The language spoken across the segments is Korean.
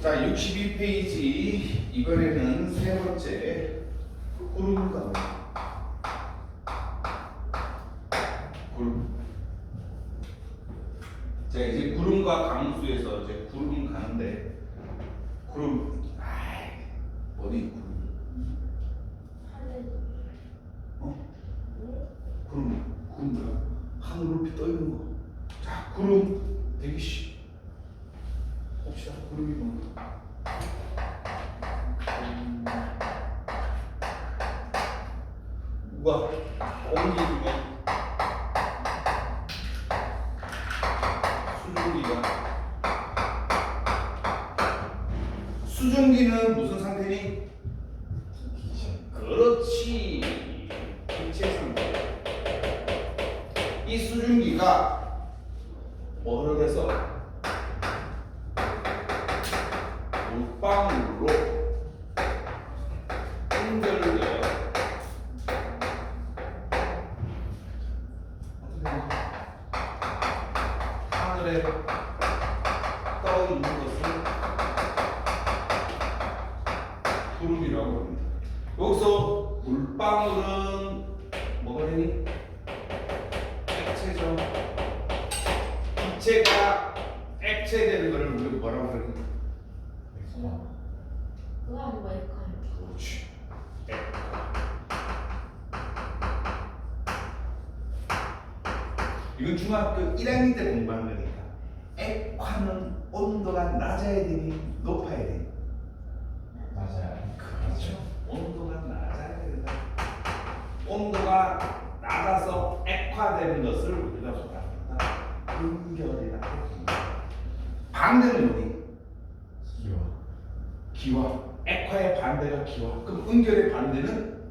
자, 62페이지 이번에는 세 번째 구름 가는 구름. 자, 이제 구름과 강수에서 이제 구름 가는데 구름 어디 구름? 구름 뭐야? 하늘 높이 떠 있는 거. 자, 구름 대기시. 봅시다. 구름이 뭔가. 우와, 공기 중에 수증기는 무슨 상태니? 그렇지, 기체 상태. 이 수증기가 뭐를 해서 물방울로 연결돼요. 하늘에 떠 있는 것을 구름이라고 합니다. 여기서 물방울은 뭐가 되니? 액체죠. 기체가 액체되는 것을 우리가 뭐라고 그러니? 그거 아니고 액화요. 그렇지. 이건 중학교 1학년 때 공부한 거니까. 액화는 온도가 낮아야 되니 높아야 되니? 맞아요. 그렇죠. 온도가 낮아야 된다. 온도가 낮아서 액화되는 것을 우리가 뭐라 한다? 음결이라고 합니다. 반대는 뭐니? 기화. 액화의 반대가 기화. 그럼 음결의 반대는?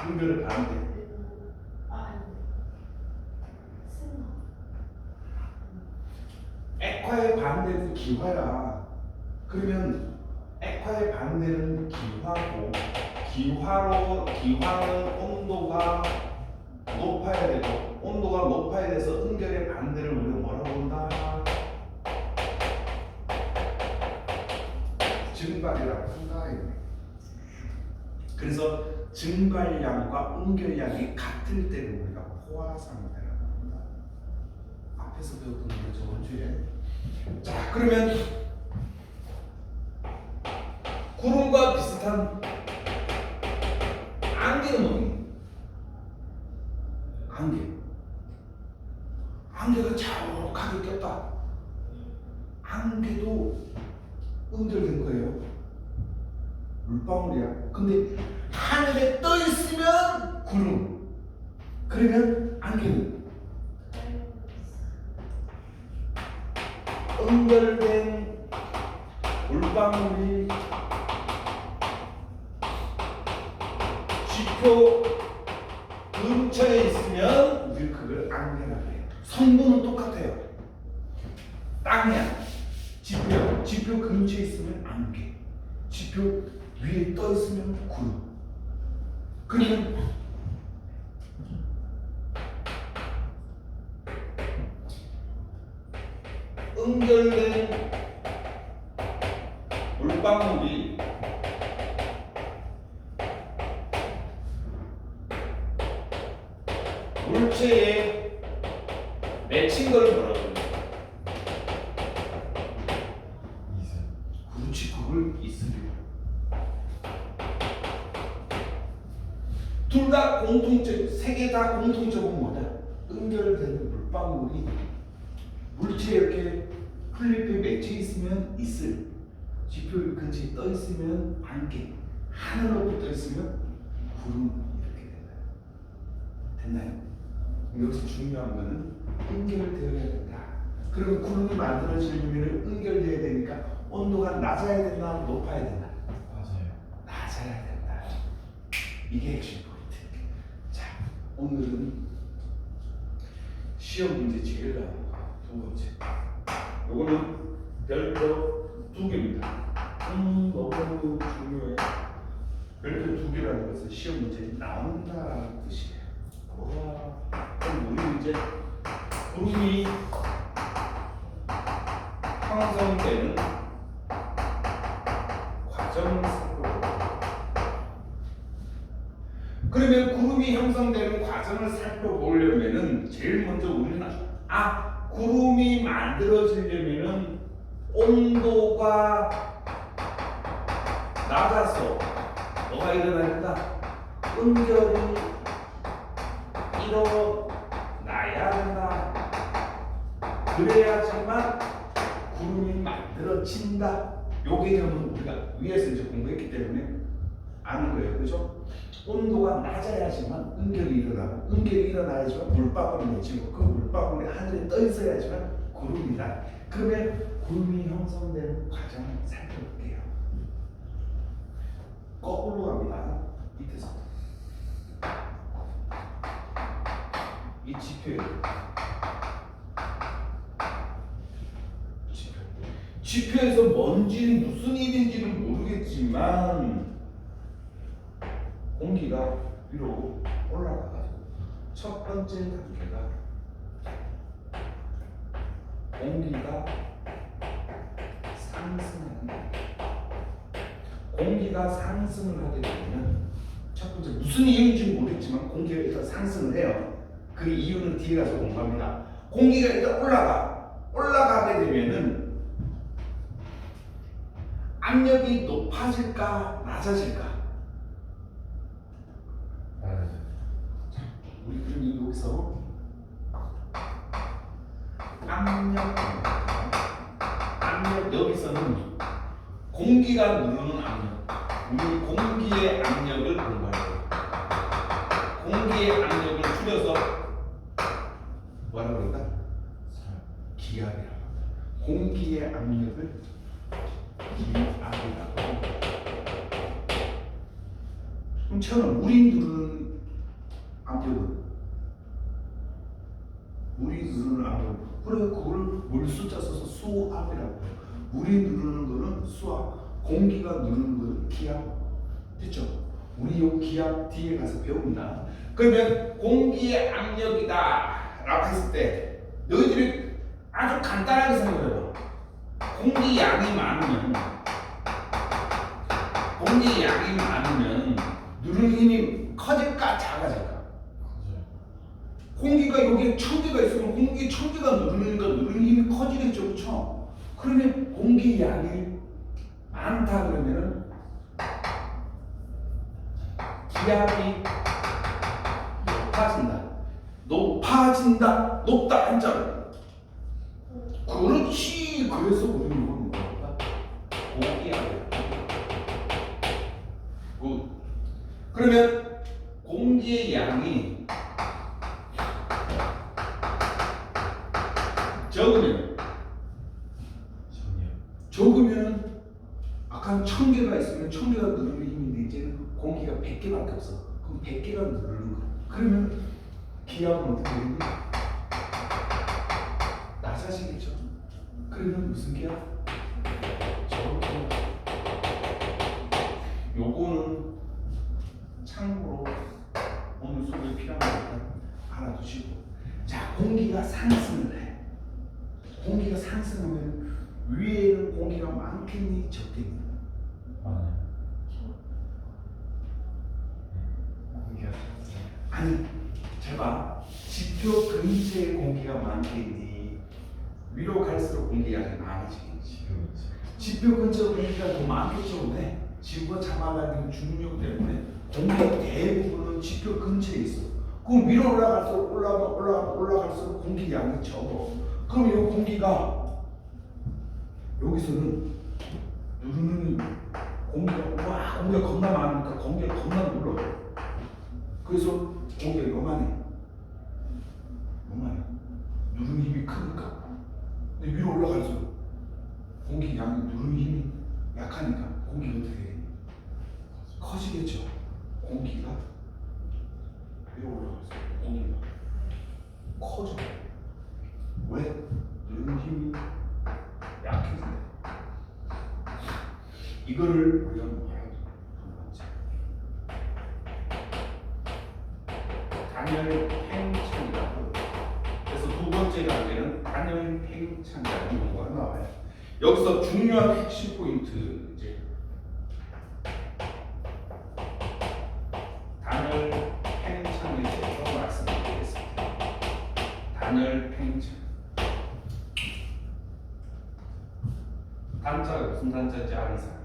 음결의 반대. 액화의 반대는 기화야. 그러면 액화의 반대는 기화고, 기화는 온도가 높아야 되고, 온도가 높아야 돼서 음결의 반대를 우리가 뭐라고 한다? 증발이라고 한다. 그래서 증발량과 음결량이 같을 때는 우리가 포화상태라고 합니다. 앞에서 배웠던 거 저번 주에. 자, 그러면 구름과 비슷한 안개는 뭐니? 안개가 자욱하게 꼈다. 안개도 음절된 거예요. 물방울이야. 근데 하늘에 떠 있으면 구름. 그러면 안개는 음절된 물방울이 지표 근처에 있으면 우리 그걸 안개라고 해요. 성분은 똑같아요. 땅이야. 지표 근처에 있으면 안개. 지표 위에 떠 있으면 구름. 그러면 응결된 물방울이 물체에 맺힌 걸 뭐라고 해요? 그렇지, 그걸 이슬이요. 둘 다 공통점, 세 개 다 공통점은 뭐다? 응결되는 물방울이 물체에 이렇게 플립에 맺혀 있으면 이슬, 지표 근처에 떠 있으면 안개, 하늘로 떠 있으면 구름 이렇게 됐나요? 여기서 중요한 거는 응결되어야 된다. 그럼 구름이 만들어지려면 응결되어야 되니까 온도가 낮아야 된다, 높아야 된다. 맞아요. 낮아야 된다. 이게 핵심 포인트. 자, 오늘은 시험 문제 제일 나온 거 두 번째. 요거는 별표 2개입니다. 너무 중요해. 별표 2개라는 것은 시험 문제 나온다는 뜻이에요. 그럼 우리 이제 구름이 형성되는 과정을 살펴볼게요. 그러면 구름이 형성되는 과정을 살펴보려면은 제일 먼저 우리는 구름이 만들어지려면은 온도가 낮아서 뭐가 일어나야 된다? 응결이 일어나야 된다. 그래야지만 구름이 만들어진다. 요 개념은 우리가 위에서 이제 공부했기 때문에 아는 거예요. 그죠? 온도가 낮아야지만 응결이 일어나고, 응결이 일어나야지만 물방울이 맺히고, 그 물방울이 하늘에 떠 있어야지만 구름이다. 그러면 구름이 형성되는 과정을 살펴볼게요. 거꾸로 갑니다. 밑에서 이 지표에서 뭔지 무슨 일인지는 모르겠지만 공기가 위로 올라가가지고 첫 번째 단계가 공기가 상승한다. 공기가 상승을 하게 되면 첫 번째 무슨 이유인지 모르겠지만 공기가 일단 상승을 해요. 그 이유는 뒤에 가서 공부합니다. 공기가 일단 올라가게 되면은 압력이 높아질까 낮아질까? 우리 그럼 여기서 압력 여기서는 공기가 누르는 압력, 우리 공기의 압력을 공부해요. 공기의 압력을 줄여서 뭐라고 그럴까? 기압이라고. 공기의 압력을 기압이라고. 그럼 저는 물이 누르는 압력은 그래 그걸 물 숫자 써서 수압이라고 해요. 물이 누르는 거는 수압, 공기가 누르는 거는 기압. 됐죠? 우리 요 기압 뒤에 가서 배웁니다. 그러면 공기의 압력이다 라고 했을 때 너희들이 아주 간단하게 생각해봐. 공기 양이 많으면 누르는 힘이 커질까 작아질까? 공기가 여기에 1000개가 있으면 공기 1000개가 누르니까 누르는 힘이 커지겠죠, 그렇죠? 그러면 공기 양이 많다 그러면은 기압이 높다 한자로. 그렇지. 그래서 우리는 뭐가 고기압이야. 그러면 공기의 양이 적으면 아까 1000개가 있으면 1000개가 누르는 힘인데 이제는 공기가 100개밖에 없어. 그럼 100개가 누르는 거야. 그러면 기압은 어떻게 되는 거야? 낮아지겠죠. 그러면 무슨 기압? 저기압. 요거는 참고로 오늘 수업에 필요한 거니까 알아두시고. 자, 공기가 상승을 해. 공기가 상승하면 위에는 공기가 많겠니 적겠니? 아니, 잘 봐. 지표 근처에 공기가 많겠니? 위로 갈수록 공기 양이 많아지겠지. 지표 근처 공기가 더 많겠죠. 왜? 지구가 잡아당기는 중력 때문에 공기가 대부분은 지표 근처에 있어. 그럼 위로 올라갈수록 올라갈수록 공기 양이 적어. 그럼 이 공기가 여기서는 누르는 공기가 겁나 많으니까 공기가 겁나 눌러. 그래서 공기가 요만해. 누르는 힘이 크니까. 근데 위로 올라갈수록 공기 양이 누르는 힘이 약하니까 공기가 어떻게 해? 커지겠죠. 공기가 위로 올라갈수록 공기가 커져. 왜? 누르는 힘이 약해서. 이거를 우리가 뭐라고 하지? 단열팽창이라고. 그래서 두 번째 단계는 단열팽창이라는 용어가 나와요. 여기서 중요한 핵심 포인트 이제 단자가 무슨 단자인지 아는 사람?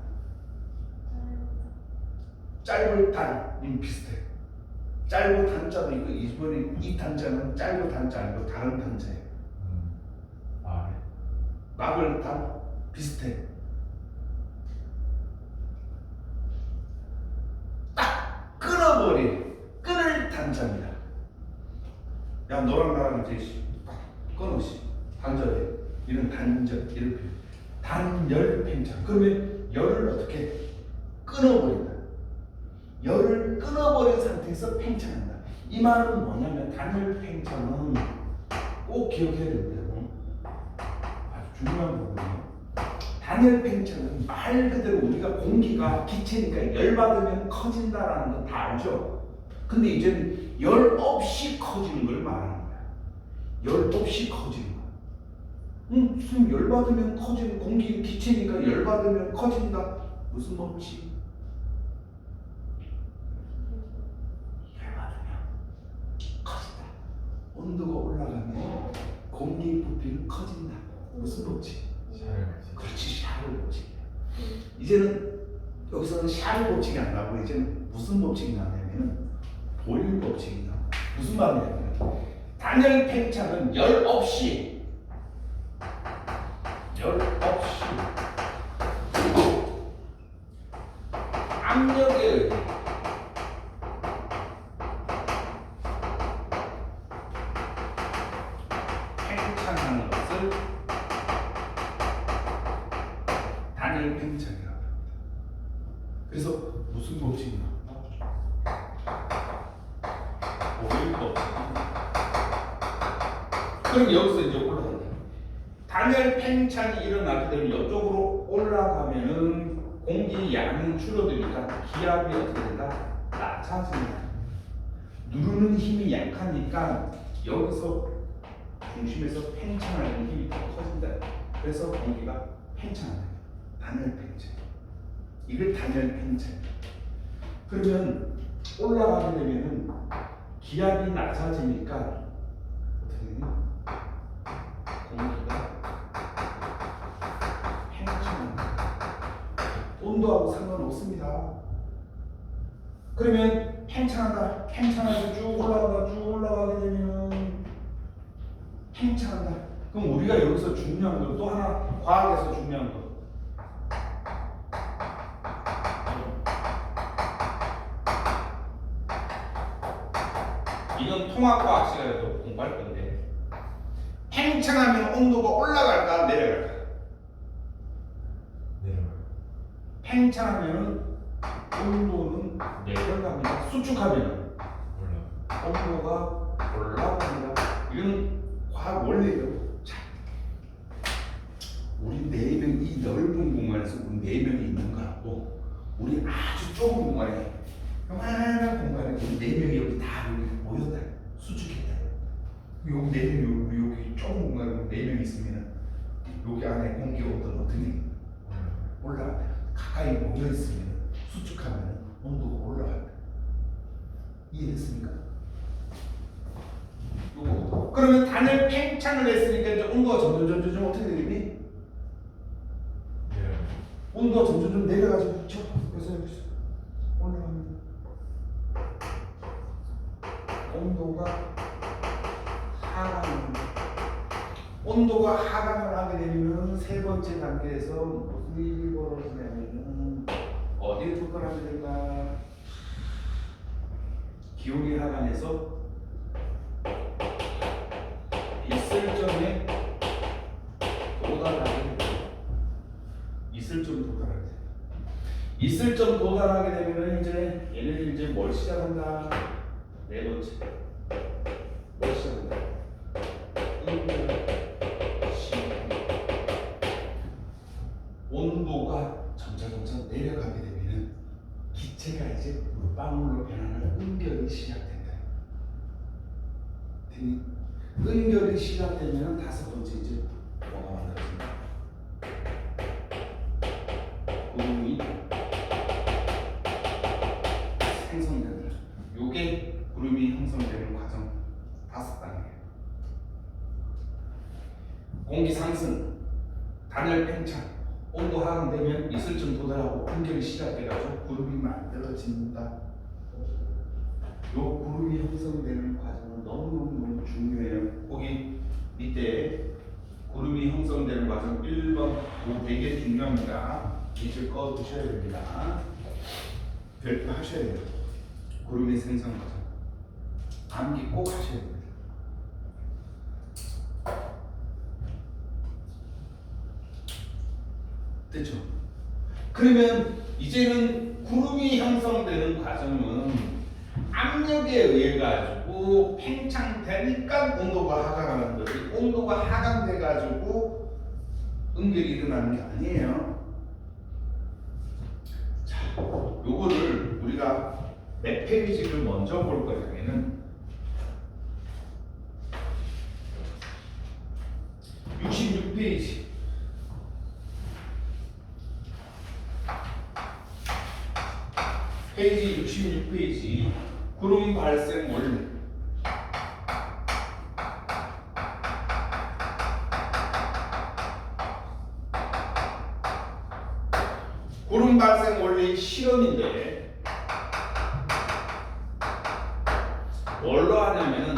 짧을 단임 비슷해. 짧은 단자도 있고 이번에 이 단자는 짧은 단자 아니고 다른 단자예요. 말해. 막을 단 비슷해. 딱 끊을 단자입니다. 야 너랑 나랑 이제 딱 끊어시 단절해. 이런 단절 이렇게 단열 팽창. 그러면 열을 어떻게 끊어버린다. 열을 끊어버린 상태에서 팽창한다. 이 말은 뭐냐면 단열 팽창은 꼭 기억해야 됩니다. 아주 중요한 부분이에요. 단열 팽창은 말 그대로 우리가 공기가 기체니까 열 받으면 커진다라는 건 다 알죠. 근데 이제는 열 없이 커지는 걸 말하는 거야. 열 없이 커지는 거야. 무슨 열 받으면 커지는 공기 기체니까 열 받으면 커진다. 무슨 법칙? 열 받으면 커진다. 온도가 올라가면 공기 부피는 커진다. 무슨 법칙? 샤를 같이. 그렇지, 샤를 법칙이야. 이제는 여기서는 샤를 법칙이 안 나오고 이제는 무슨 법칙이 나냐면 보일 법칙이 나와. 무슨 말이냐면 단열 팽창은 열 없이 압력에 의해 팽창하는 것을 단열 팽창이라고 합니다. 그래서 무슨 법칙이 나오나? 보일 법칙. 그럼 여기서 이제 올라간다. 단열 팽창이 일어나게 되면 이쪽으로 올라가면은 공기 양이 줄어드니까 기압이 어떻게 된다? 낮아진다. 누르는 힘이 약하니까 여기서 중심에서 팽창하는 힘이 더 커진다. 그래서 공기가 팽창한다. 단열 팽창. 이걸 단열 팽창. 그러면 올라가게 되면은 기압이 낮아지니까 어떻게 되냐? 공기가 팽창합니다. 온도하고 상관없습니다. 그러면 팽창한다. 팽창해서 쭉 올라가게 되면 팽창한다. 그럼 우리가 여기서 중요한 건 또 하나 과학에서 중요한 거. 이건 통합과학 시간에도 공부할 건데 팽창하면 온도가 올라갈까 내려갈까? 내려가. 팽창하면 온도는 내려갑니다. 수축하면 올라. 온도가 올라갑니다. 이건 과학 원리예요. 자, 우리 네 명 이 넓은 공간에서 우리 네 명이 있는 거하고 우리 아주 좁은 공간에 요만한 공간에 우리 네 명이 여기 다 여기 모였다. 수축했다. 여기 네 명이 여기 좁은 공간에 우리 네 명이 있으면 여기 안에 공기 온도는 어떻게 올라가? 가까이 모여 있으면 수축하면 온도가 올라갑니다. 이해됐습니까? 요거. 그러면 단열 팽창을 했으니까 이제 온도가 점점 어떻게 되겠니? 내려가. 온도가 점점 내려가지고 그렇죠? 그래서 여기서 올라갑니다. 온도가 하강합니다. 온도가 하강을 하게 되면 세 번째 단계에서 무슨 일이 벌어지냐면 어디에 접근하게 될까? 기온이 하강해서 있을 점에 도달하게 됩니다. 있을 점 도달하게 됩니다. 있을 점 도달하게 되면 이제 얘네들 이제 뭘 시작한다? 네 번째 뭘 시작한다? 온도가 점차 내려가게 되면 기체가 이제 물방울로 변하는 응결이 시작된다. 응결이 시작되면 다섯 번째 이제 뭐가 만들어진다? 구름이 생성된다. 요게 구름이 형성되는 과정 다섯 단계예요. 공기 상승, 단열 팽창, 온도 하강되면 이슬점 도달하고 응결이 시작돼가지고 구름이 만들어집니다. 요 구름이 형성되는 과정은 너무너무 중요해요. 거기 밑에 구름이 형성되는 과정 1번 그 되게 중요합니다. 빛을 꺼두셔야 됩니다. 별표 하셔야 돼요. 구름의 생성 과정 암기 꼭 하셔야 됩니다. 됐죠? 그러면 이제는 구름이 형성되는 과정은 압력에 의해 가지고 팽창되니까 온도가 하강하는 거지, 온도가 하강돼 가지고 응결이 일어나는 게 아니에요. 자, 요거를 우리가 몇 페이지를 먼저 볼 거냐면은 66페이지. 페이지 66페이지 구름 발생 원리. 구름 발생 원리 실험인데 뭘로 하냐면은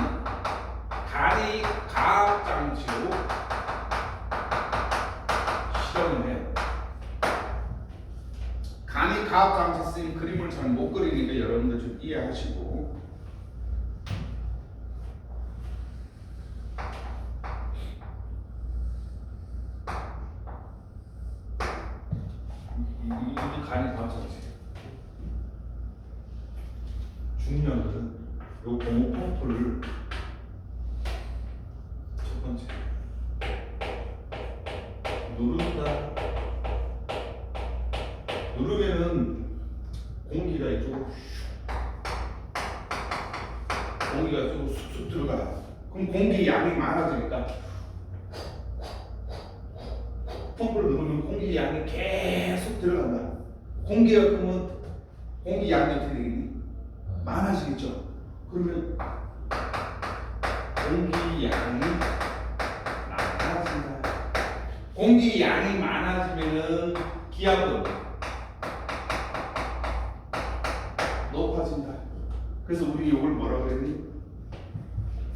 간이 가압 장치로 실험을 해요. 간이 가압 장치 쓰인 그림을 잘 못 그리니까 여러분들 좀 이해하시고, 이 간이 가압 장치. 중요한 것은 요 고무 펌프를 첫 번째 누른다. 누르면은 공기가 이쪽으로 공기가 이쪽으로 쑥쑥 들어가. 그럼 공기 양이 많아지니까 펌프를 누르면 공기 양이 계속 들어간다. 공기가 그러면 공기 양이 어떻게 되겠니? 많아지겠죠. 그러면 공기 양이 많아진다. 공기 양이 많아지면은 기압은 높아진다. 그래서 우리 이걸 뭐라고 그랬니?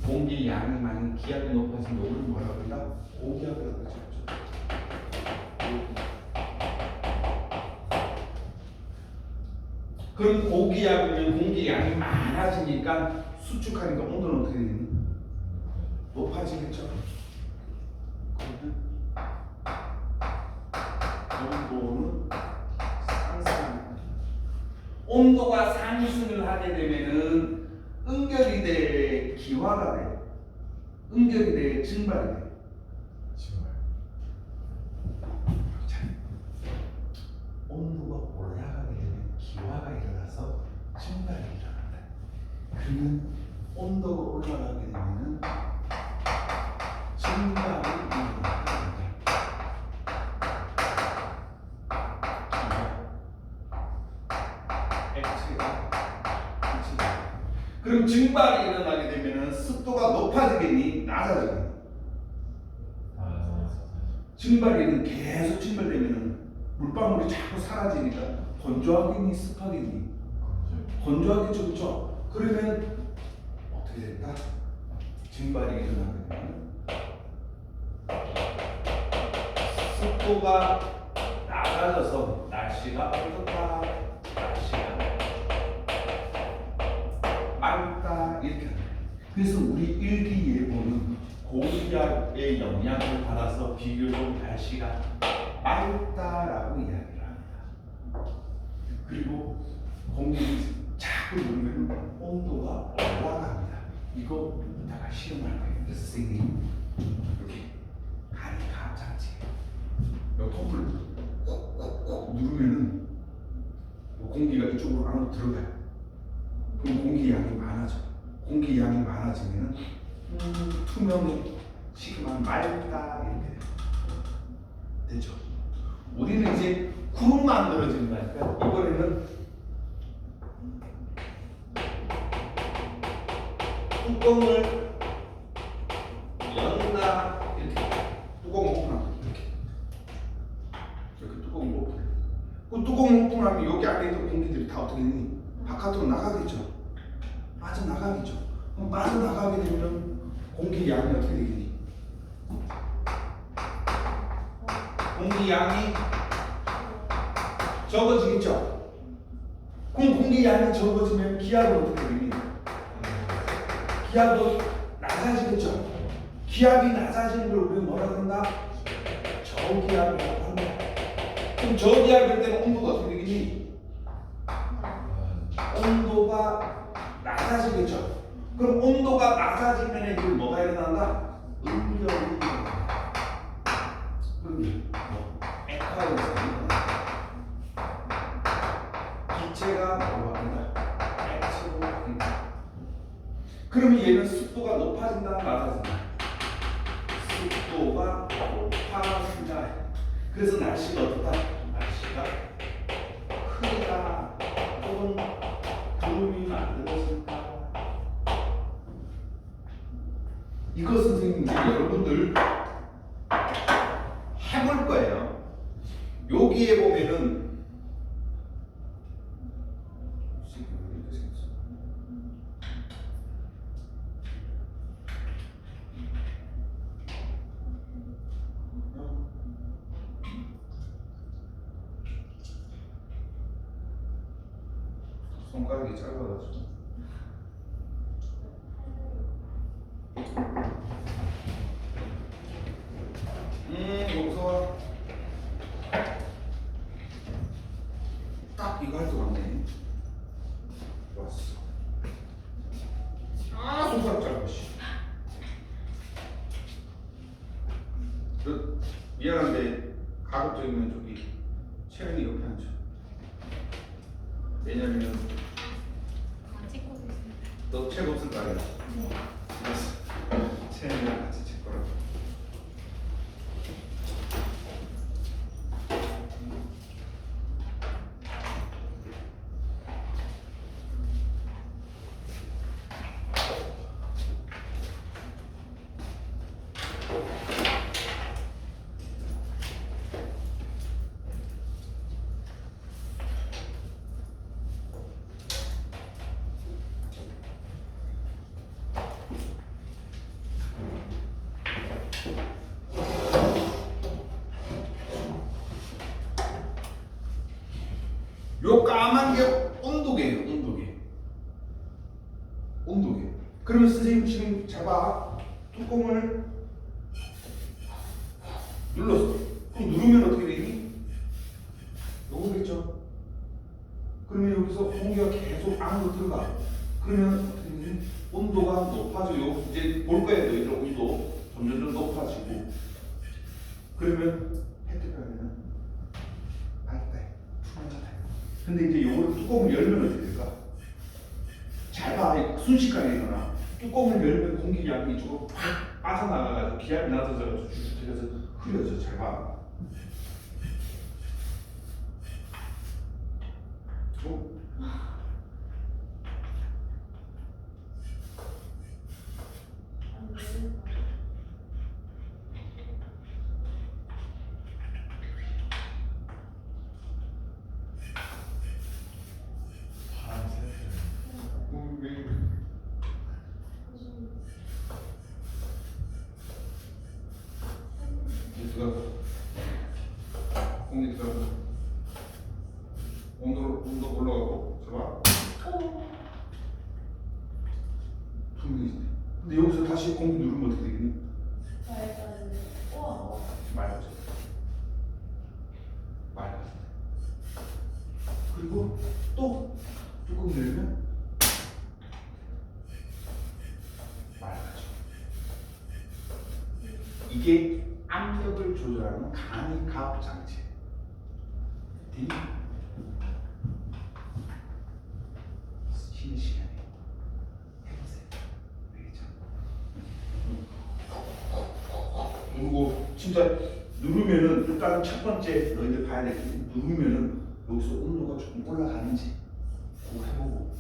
공기 양이 많은 기압이 높아진 이걸 뭐라고 그랬나? 고기압이라고 그랬죠. 그럼 고기압이면 공기 양이 많아지니까 수축하니까 온도는 어떻게 되니? 높아지겠죠. 그러면 온도는 상승합니다. 온도가 상승을 하게 되면은 응결이 돼 기화가 돼. 응결이 돼 증발이 돼. 자, 온도가 올라가게 되면 기화가 일어나서 증발이 일어난다. 그러면 온도가 올라가게 되면은 증발이 일어난다. 그럼 증발이 일어나게 되면은 습도가 높아지겠니? 낮아지겠니? 증발이 계속 증발되면은 물방울이 자꾸 사라지니까 건조하겠니? 습하겠니? 건조하겠죠, 그렇죠? 그러면 어떻게 될까? 증발이 일어나게 되면 습도가 낮아져서 날씨가 어떻다? 날씨가 맑다 이렇게 합니다. 그래서 우리 일기예보는 고기압의 영향을 받아서 비교적 날씨가 맑다라고 이야기를 합니다. 그리고 공기를 자꾸 누르면 온도가 올라갑니다. 이거 이따가 실험할 거예요. 그래서 선생님 이렇게 간이 가압장치 이 톱을 콕콕콕 누르면은 공기가 이쪽으로 안으로 들어가요. 그럼 공기 양이 많아져. 공기 양이 많아지면 투명시그만 맑다 이렇게 돼요. 됐죠? 우리는 이제 구름 만들어진다니까 이번에는 뚜껑을 연다 이렇게 뚜껑 오픈하고 이렇게 뚜껑 오픈하면 여기 안에 있던 공기들이 다 어떻게 되니? 바깥으로 나가겠죠. 빠져나가겠죠. 그럼 빠져나가게 되면 공기 양이 어떻게 되겠니? 공기 양이 적어지겠죠. 그럼 공기 양이 적어지면 기압은 어떻게 되니? 기압도 낮아지겠죠. 기압이 낮아지는 걸 우리가 뭐라고 한다? 저기압이라고 한다. 그럼 저기압일 때는 온도가 어떻게 되겠니? 온도가 낮아지겠죠. 그럼 온도가 낮아지면 이걸 뭐가 일어난다? 응결이 일어난다. 응결. 액화에서 기체가 뭐로 바뀐다? 액체로 바뀐다. 그러면 얘는 습도가 높아진다, 낮아진다? 습도가 높아진다. 그래서 날씨가 어떻다? 날씨가 흐리다 혹은 구름이 만들어진다. 이거 선생님 이제 여러분들 해볼 거예요. 여기에 보면은 손가락이 짧아가지고 여기서 딱 이거 할 것 같네. 좋았어. 손가락 짧아. 미안한데 가급적이면 저기 채연이 옆에 앉아. 왜냐면 찍고 있습니다. 너 책 없을 거 아니야. 알았어. 채연이랑 같이 책 거라고. 요 까만 게 온도계예요. 온도계. 그러면 선생님 지금 잡아 뚜껑을 눌렀어. 그럼 누르면 어떻게 되니? 요거겠죠. 그러면 여기서 공기가 계속 안으로 들어가. 그러면 어떻게 되니? 온도가 높아져요. 이제 볼 거예요. 이런 온도 점점 높아지고. 그러면 혜택하면은 밝다. 투명하다. 근데 이제 요거를 뚜껑을 열면 어떻게 될까? 잘 봐. 순식간에 일어나. 뚜껑을 열면 공기량이 이쪽으로 팍 빠져나가가지고 기압이 낮아져가지고 주주택에서 흐려져. 잘 봐. 바람 쐴 공기 들어가. 온도 올라가고. 잡아. 투명해지네. 근데 여기서 다시 공기 누르면 어떻게 되겠니? 우와. 맑아져. 맑아져. 그리고 또 뚜껑 열면 맑아져. 이게 압력을 조절하는 간이 가압 장치. 되니? 쉬는 시간에 해보세요. 알겠죠? 그리고 진짜 누르면은 일단 첫 번째 너희들 봐야 될 게 누르면은 여기서 온도가 조금 올라가는지 그거 해보고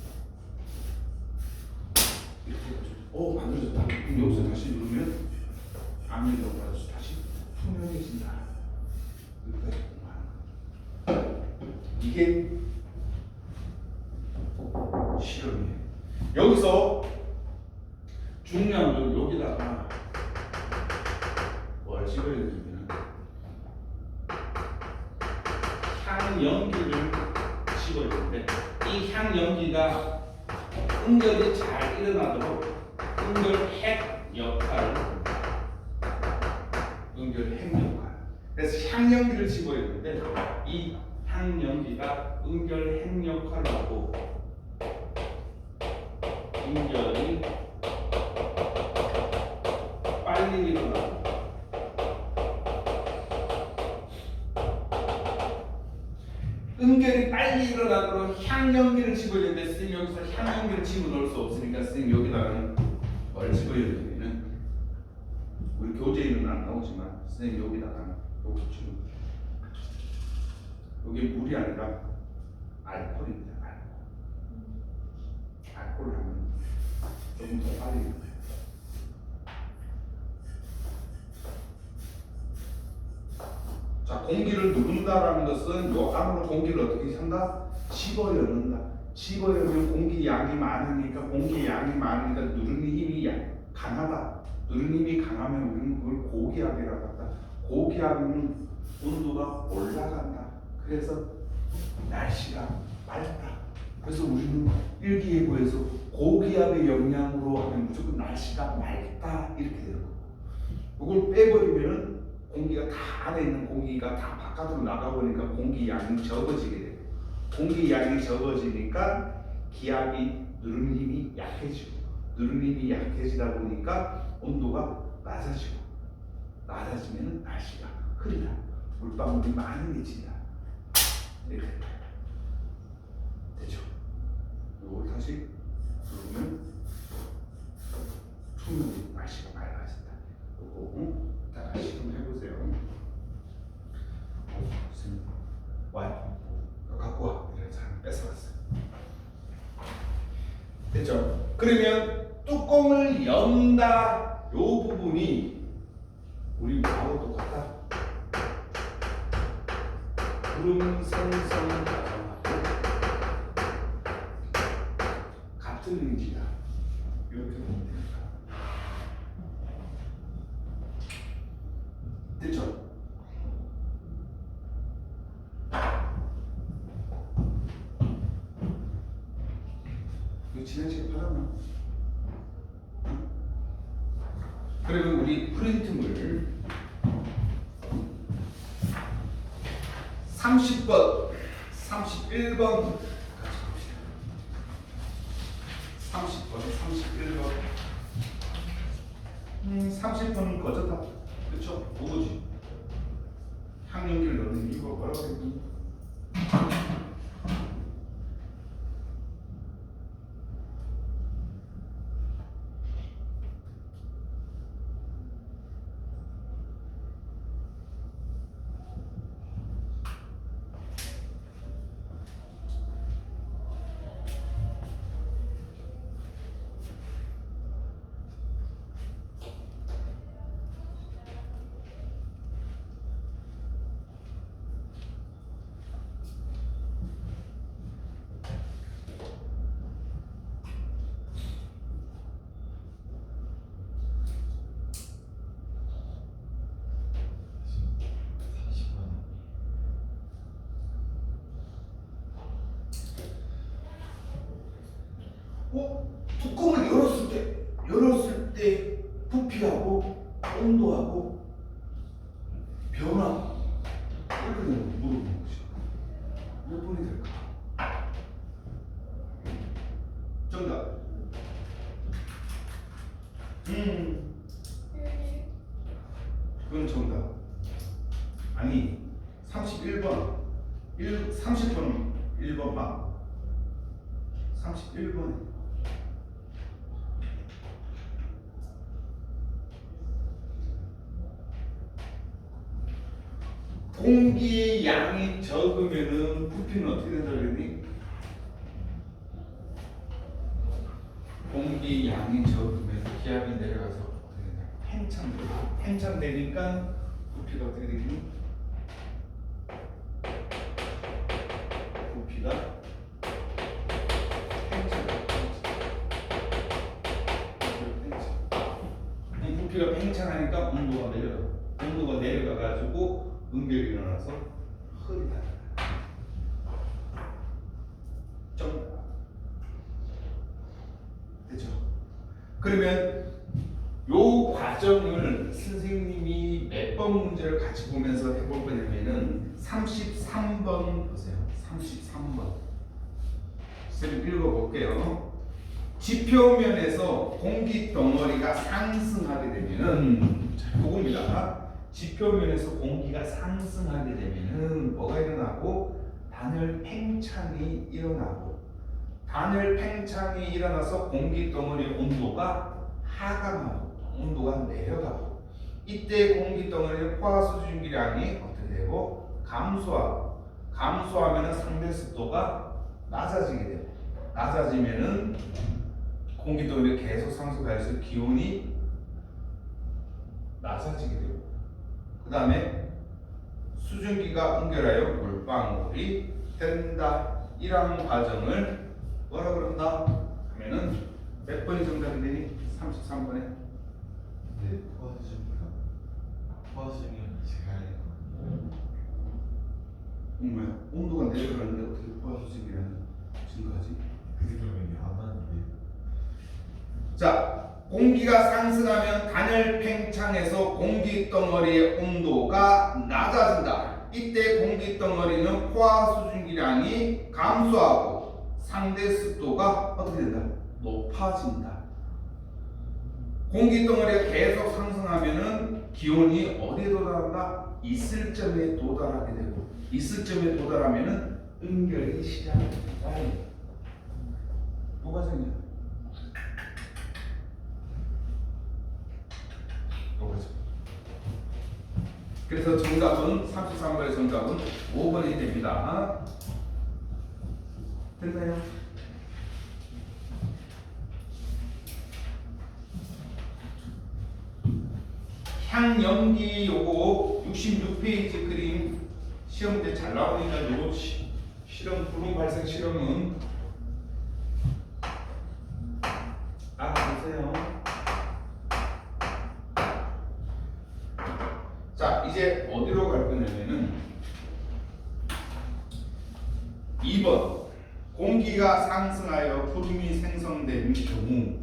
이렇게 해가지고 만들어졌다. 그럼 여기서 다시 누르면 압력이 올라가서 다시 투명해진다. 이렇게 공부하는 거야. 이게 실험이에요. 여기서 중요한 건 여기다가 뭘 집어야 되냐면 향연기를 집어야 되는데 이 향연기가 응결이 잘 일어나도록 응결 핵 역할을 합니다. 응결 핵 역할. 그래서 향연기를 집어야 되는데 이 향연기가 응결 핵 역할을 하고 응결이 빨리 일어나고 응결이 빨리 일어나도록 향연기를 집어야 되는데 선생님 여기서 향연기를 집어넣을 수 없으니까 선생님 여기다가는 뭘 집어야 되냐면 우리 교재에는 안 나오지만 선생님 여기다가는 여기 지금 여기 물이 아니라 알코올입니다. 알코올 하면 조금 더 빨리 일어나요. 자, 공기를 누른다라는 것은 요 안으로 공기를 어떻게 한다? 집어넣는다. 집어넣으면 공기 양이 많으니까 누르는 힘이 강하다. 누르는 힘이 강하면 우리는 그걸 고기압이라고 한다. 고기압은 온도가 올라간다. 그래서 날씨가 맑다. 그래서 우리는 일기예보에서 고기압의 영향으로 하면 무조건 날씨가 맑다 이렇게 되는 거고, 이걸 빼버리면은 공기가 다 안에 있는 공기가 다 바깥으로 나가버리니까 공기 양이 적어지게 돼요. 공기 양이 적어지니까 기압이 누르는 힘이 약해지고, 누르는 힘이 약해지다 보니까 온도가 낮아지고, 낮아지면 날씨가 흐린다. 물방울이 많이 맺힌다. 이렇게 되죠. 이걸 다시 누르면 투명히 날씨가 맑아진다. 이거 다 실험해보세요. 와이프 갖고 와. 이런 사람 뺏어갔어요. 됐죠? 그러면 뚜껑을 연다 요 부분이 우리 뭐하고 똑같다? 구름 생성 과정하고 같은 의지다. 이렇게 보면 됩니다. 됐죠? 이거 지난 시간에 팔았나? 그러면 우리 프린트물 30번, 31번 같이 봅시다. 30번, 31번. 30번은 거졌다. 그렇죠? 뭐지? 향연기를 넣는 이유가 뭐라고 했니? 뚜껑을 열었을 때 부피하고 온도하고 변화 이렇게 되는 물어보는 것이죠. 몇 분이 될까? 정답. 그건 정답. 아니 31번 30번은 1번 막 31번 공기의 양이 적으면은 부피는 어떻게 된다고 그랬니? 공기 양이 적으면 기압이 내려가서 어떻게 되냐? 팽창되니까 부피가 어떻게 되니? 팽창하니까 온도가 내려가. 온도가 내려가가지고 응결이 일어나서 흐리다. 좀 됐죠? 그러면 요 과정을 선생님이 몇 번 문제를 같이 보면서 해볼 거냐면은 33번 보세요. 33번. 선생님 읽어볼게요. 지표면에서 공기 덩어리가 상승하게 되면은 자, 요겁니다. 지표면에서 공기가 상승하게 되면은 뭐가 일어나고 단열 팽창이 일어나고 단열 팽창이 일어나서 공기 덩어리 온도가 하강하고 온도가 내려가고 이때 공기 덩어리 포화수증기량이 어떻게 되고 감소하고 감소하면은 상대 습도가 낮아지게 되고 낮아지면은 공기 덩어리가 계속 상승하여서 기온이 낮아지게 되고 그 다음에 수증기가 응결하여 물방울이 된다. 이러한 과정을 뭐라 그런다? 하면은 몇 번이 정답이 되니? 33번에 네, 포화수증기가 포화수증기는 제가 알고 뭐야? 온도가 내려가는데 어떻게 포화수증기라는 증가하지? 그게 그러면 이게 안 맞는데 자, 공기가 상승하면 단열 팽창에서 공기 덩어리의 온도가 낮아진다. 이때 공기 덩어리는 포화수증기량이 감소하고 상대 습도가 어떻게 된다? 높아진다. 공기 덩어리가 계속 상승하면은 기온이 어디에 도달한다? 있을 점에 도달하게 되고 있을 점에 도달하면은 응결이 시작된다. 요 과정이야. 그래서 정답은 33번의 정답은 5번이 됩니다. 됐나요? 향연기 요거 66페이지 그림 시험 문제 잘 나오니까 요거 실험 불운 발생 실험은 알아보세요. 자, 이제 어디로 갈 거냐면은 2번 공기가 상승하여 구름이 생성된 경우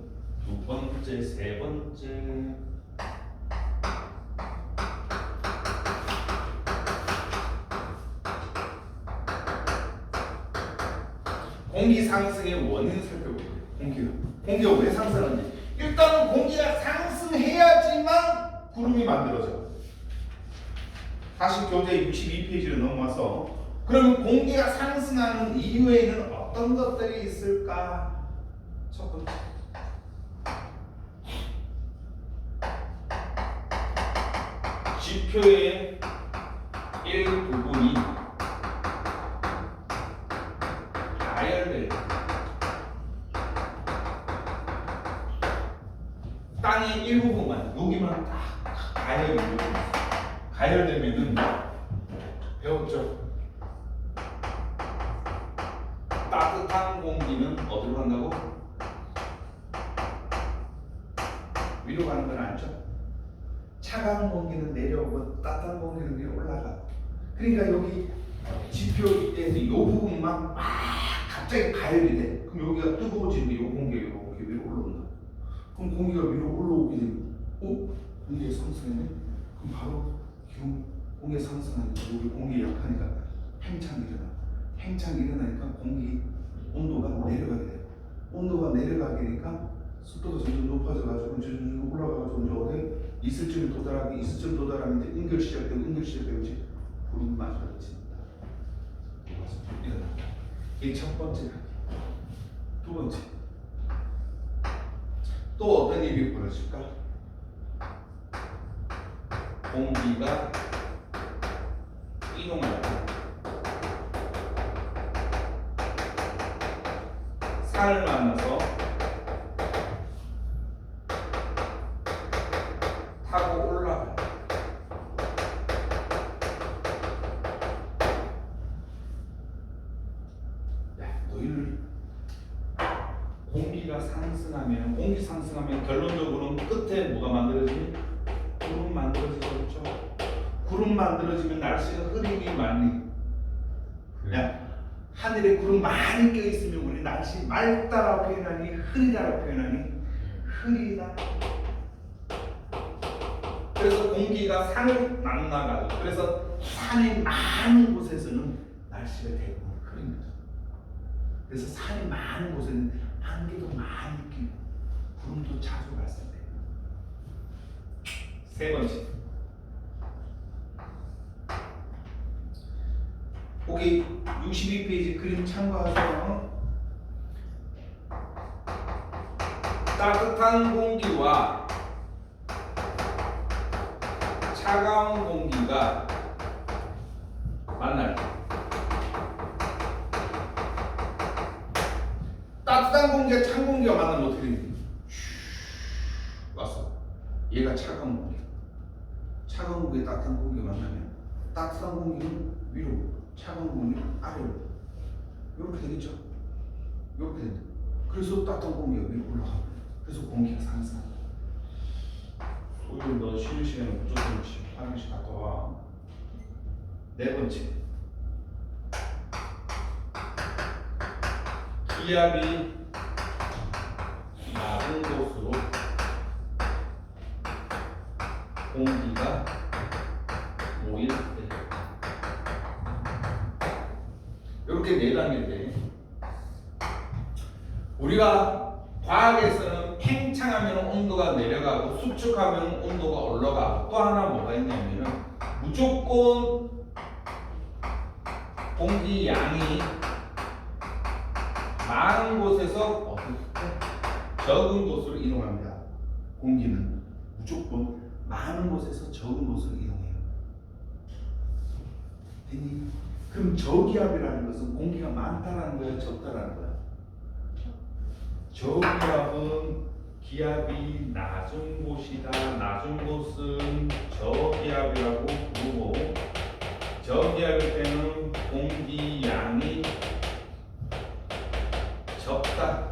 두 번째, 세 번째 공기 상승의 원인을 살펴볼게요. 공기가 왜 상승하는지. 일단은 공기가 상승해야지만 구름이 만들어져. 다시 교재 62페이지로 넘어와서 그러면 공기가 상승하는 이유에는 어떤 것들이 있을까? 첫 번째, 지표의 일부분이 가열될 때 땅의 일부분만 여기만 딱 가열되면은 배웠죠? 따뜻한 공기는 어디로 간다고? 위로 가는 건 알죠? 차가운 공기는 내려오고 따뜻한 공기는 위로 올라가. 그러니까 여기 지표에서 이 부분만 막 갑자기 가열이 돼. 그럼 여기가 뜨거워지는데 이 공기가 이렇게 위로 올라온다. 그럼 공기가 위로 올라오게 되면 공기가 상승했네? 그럼 바로 공기가 상승하니까 여기 공기 약하니까 팽창이 일어나. 팽창이 일어나니까 공기 온도가 내려가게 돼요. 온도가 내려가게 되니까 습도가 점점 높아져가지고 점점 올라가가지고 이제 어디 있을 점에 도달하게 있을 점 도달하면 이제 응결 시작되고 응결 시작되고 이제 구름이 만들어집니다. 일어난다. 이게 첫 번째 단계. 두 번째. 또 어떤 일이 벌어질까? 공기가 이동할 때 산을 만나서 타고 올라가. 야, 너희들 공기 상승하면 결론적으로는 끝에 뭐가 만들어지니? 구름 만들어지면 날씨가 흐리니 말니. 야, 하늘에 구름 많이 껴 있으면 우리 날씨 맑다라고 표현하니 흐리다라고 표현하니 흐리다. 그래서 공기가 산을 만나가지고 그래서 산이 많은 곳에서는 날씨가 대부분 흐립니다. 그래서 산이 많은 곳에는 안개도 많이 끼고 구름도 자주 발생돼요. 세 번째, 거기 62페이지 그림 참고하세요. 따뜻한 공기와 차가운 공기가 만날 때 따뜻한 공기와 찬 공기가 만나면 어떻게 됩니까? 왔어. 얘가 차가운 공기. 차가운 공기와 따뜻한 공기가 만나면 따뜻한 공기는 위로, 차가운 공기는 아래로. 이렇게 되겠죠? 이렇게 된다. 그래서 따뜻한 공기가 위로 올라가고 그래서 공기가 상승한다. 소율 너 쉬는 시간에 무조건 화장실 갔다 와. 네 번째, 기압이 낮은 곳으로 공기가 모일 때 이렇게 네 단계인데 우리가 과학에서는 팽창하면 온도가 내려가고 수축하면 온도가 올라가고 또 하나 뭐가 있냐면은 무조건 공기 양이 많은 곳에서 적은 곳으로 이동합니다. 공기는 무조건 많은 곳에서 적은 곳으로 이동해요. 됐니? 그럼 저기압이라는 것은 공기가 많다라는 거야, 적다라는 거야? 저기압은 기압이 낮은 곳이다. 낮은 곳은 저기압이라고 부르고 저기압일 때는 공기 양이 적다.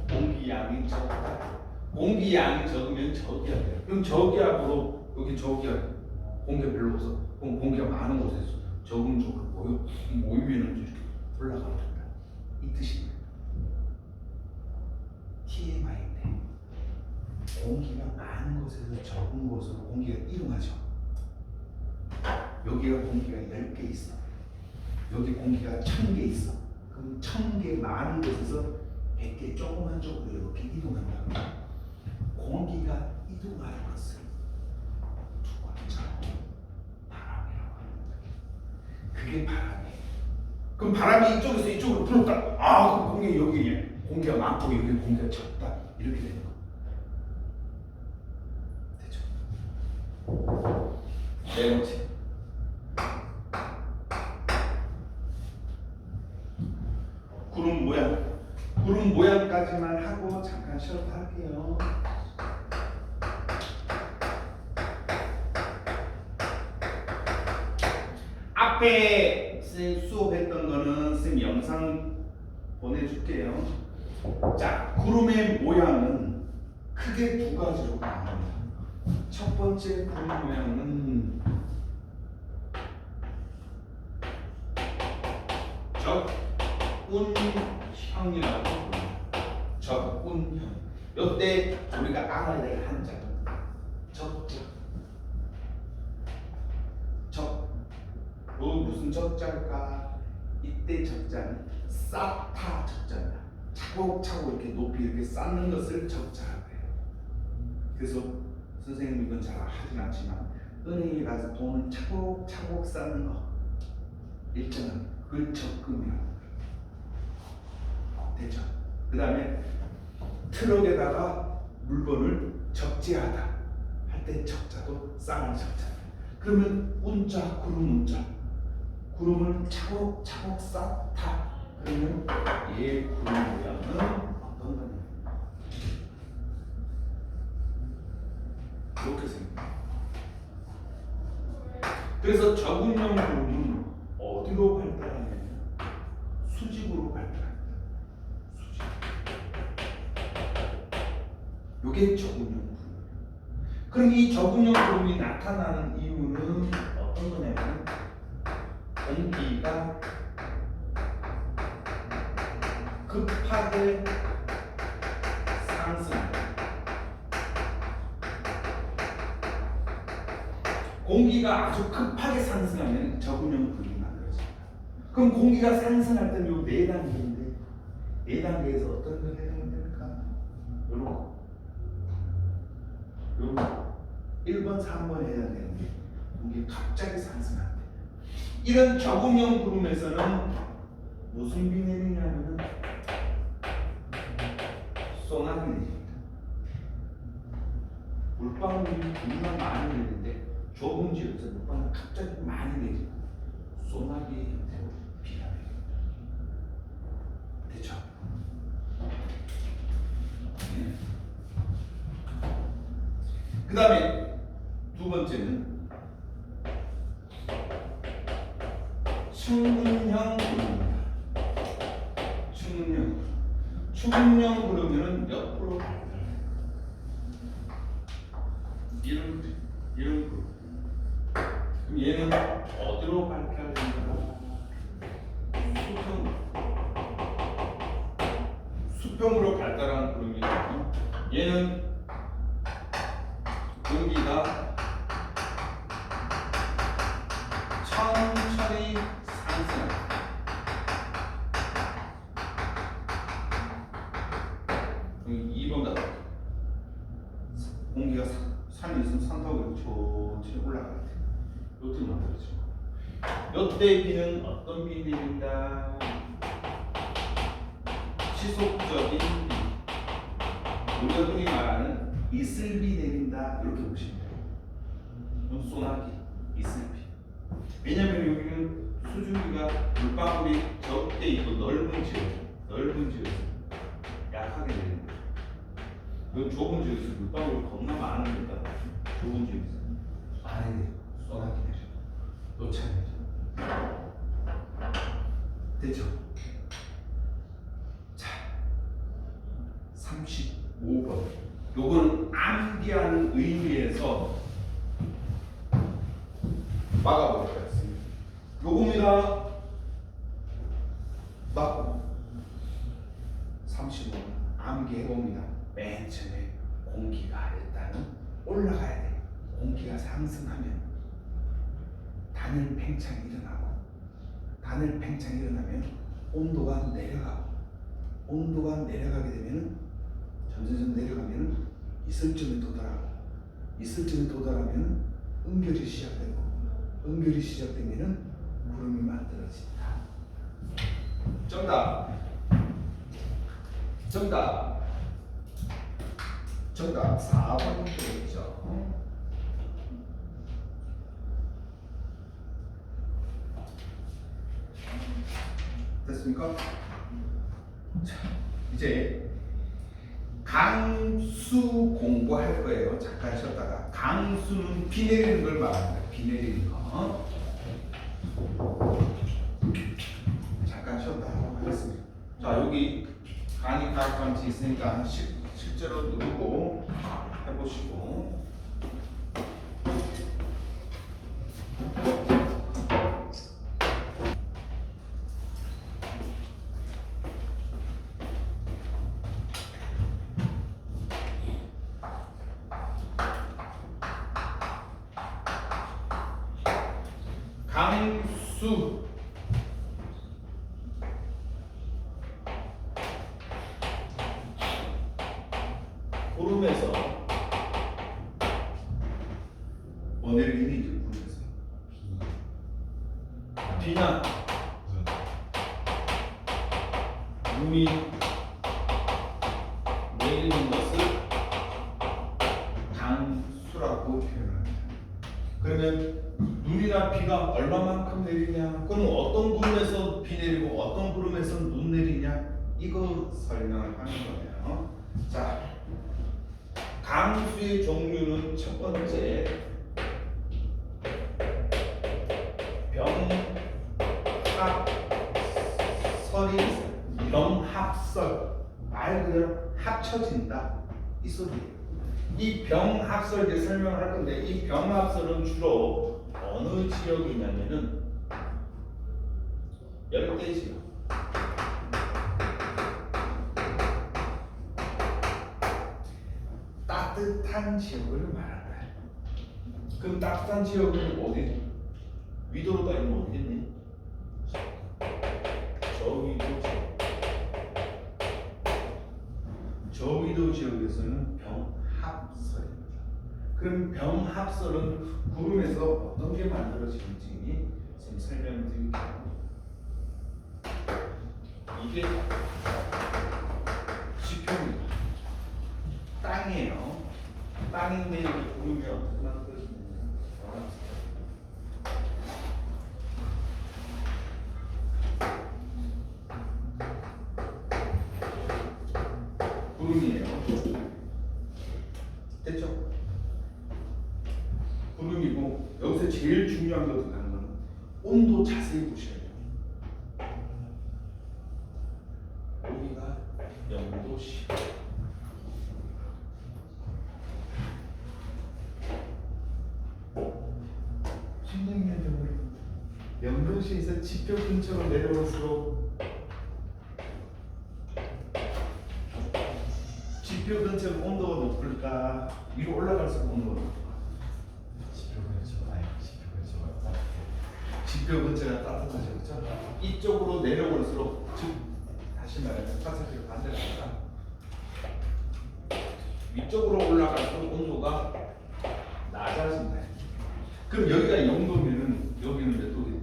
공기 양이 적다. 공기 양이 적으면 저기압이야. 그럼 저기압으로 여기 저기압 공기가 별로 없어. 그럼 공기가 많은 곳에서 적은 쪽으로 모이면은 이렇게 올라갑니다. 이 뜻입니다. TMI인데 공기가 많은 곳에서 적은 곳으로 공기가 이동하죠. 여기가 공기가 10개 있어. 여기 공기가 1000개 있어. 그럼 1000개 많은 곳에서 100개 조그만 쪽으로 이렇게 이동한다. 공기가 이동하는 것을 두 번째로 바람이라고 합니다. 그게 바람이에요. 그럼 바람이 이쪽에서 이쪽으로 불었다. 아, 그럼 공기 여기에 공기가 많고 여기 공기가 적다. 이렇게 되는 거. 되죠? 네 번째. 구름 모양. 구름 모양까지만 하고 잠깐 쉬었다 할게요. 앞에 수업했던 거는 쌤 영상 보내줄게요. 자, 구름의 모양은 크게 두 가지로 나눕니다. 첫 번째 구름 모양은 적운형이라고 합니다. 적운형. 이때 우리가 알아야 될 한자. 적자. 무슨 적자일까? 이때 적자는 쌓다 적자입니다. 차곡차곡 이렇게 높이 이렇게 쌓는 것을 적자라고 해요. 그래서 선생님 이건 잘 하진 않지만 은행에 가서 돈을 차곡차곡 쌓는 거 일정한 그걸 적금이라고 해요. 됐죠? 그 다음에 트럭에다가 물건을 적재하다 할 때 적자도 쌓는 적자. 그러면 운자, 구름 운자. 구름을 차곡차곡 쌓다. 그러면 얘 구름 모양은 어떤 거냐? 이렇게 생깁니다. 그래서 적운형 구름은 어디로 발달하냐면 수직으로 발달합니다. 수직. 요게 적운형 구름. 그럼 이 적운형 구름이 나타나는 이유는 어떤 거냐면 공기가 급하게 상승한다. 공기가 아주 급하게 상승하면 저분형 그림이 만들어집니다. 그럼 공기가 상승할 때는 요 4단계인데 4단계에서 어떤 걸 해야 됩니까? 요런 거. 요런 거. 1번, 3번 해야 되는 게 공기가 갑자기 상승한대. 이런 저분형 구름에서는 무슨 비 내리냐면은 소나기 내립니다. 물방울이 정말 많이 내리는데 좁은 지역에서 물방울이 갑자기 많이 내리고 소나기 형태로 비가 내립니다. 됐죠? 그 다음에 두 번째는 충분형 구름입니다. 충분형 구름은 옆으로 발달해요. 이런 구름. 그럼 얘는 어디로 발달되는가? 수평으로 발달한 구름이거든요. 얘는 공기가 천천히 상승합니다. 여기 2번 같아. 공기가 산이 있으면 산 타고 이렇게 천천히 올라갈 때 요때 만들어지고, 요때 비는 어떤 비 내린다? 지속적인 비. 우리가 흔히 말하는 이슬비 내린다, 이렇게 보시면 돼요. 이건 소나기, 이슬비. 왜냐면 여기는 수증기가 물방울이 적게 있고 넓은 지역에서 약하게 내리는 거죠. 이건 좁은 지역에서 물방울이 겁나 많으니까 좁은 지역에서 많이 내리고 소나기 내리고 노차 내리고. 됐죠? 자, 35번. 요거는 암기하는 의미에서 막아보도록 하겠습니다. 요겁니다. 맞고 35번 암기해봅니다. 맨 처음에 공기가 일단은 올라가야 돼. 공기가 상승하면 단일 팽창이 일어나고, 단일 팽창이 일어나면 온도가 내려가고, 온도가 내려가게 되면 점점 내려가면 이슬점에 도달하고, 이슬점에 도달하면 응결이 시작되고, 응결이 시작되면 구름이 만들어진다. 정답. 정답 4번 되겠죠. 됐습니까? 자, 이제 강수 공부할 거예요. 잠깐 쉬었다가. 강수는 비 내리는 걸 말합니다. 비 내리는 거. 잠깐 쉬었다 하겠습니다. 자, 여기 강의 가락방지 있으니까 실제로 누르고 해보시고. 강수 구름에서 뭐 내리는지 구름에서 비나 눈이 내리는 것을 강수라고 표현합니다. 그러면 눈이나 비가 얼마만큼 내리냐? 그럼 어떤 구름에서 비 내리고 어떤 구름에서 눈 내리냐? 이거 설명을 하는 거예요. 자, 강수의 종류는 첫 번째 병합설이 있어요. 병합설, 말 그대로 합쳐진다, 이 소리예요. 이 병합설 이제 설명을 할 건데, 이 병합설은 주로 어느 지역이냐면은 열대 지역. 따뜻한 지역을 말한다. 그럼 따뜻한 지역은 어디? 위도로 따지면 어디겠니? 저위도 지역. 저위도 지역에서는 병합설입니다. 그럼 병합설은 구름에서 어떤 게 만들어지는지 지금 설명드릴게요. 이게 지표입니다. 땅이에요. 땅인데 여기 구름이 어떻게 만들어지느냐. 구름이에요. 됐죠? 구름이고 여기서 제일 중요한 거 들어가는 거는 온도 자세히 보셔야 돼요. 여기가 0도씨. 신동이한테 0도씨에서 지표 근처로 내려올수록 지표 근처 온도가 높을까? 위로 올라갈수록 온도가 높을까? 지표 근처가 아니 지표 근처가 따뜻해. 지표 근처가 따뜻하죠, 그렇죠? 이쪽으로 내려올수록 즉 다시 말하면 파세트가 반대로 간다. 위쪽으로 올라갈수록 온도가 낮아진다. 그럼 여기가 0도면은 여기는 몇 도겠니?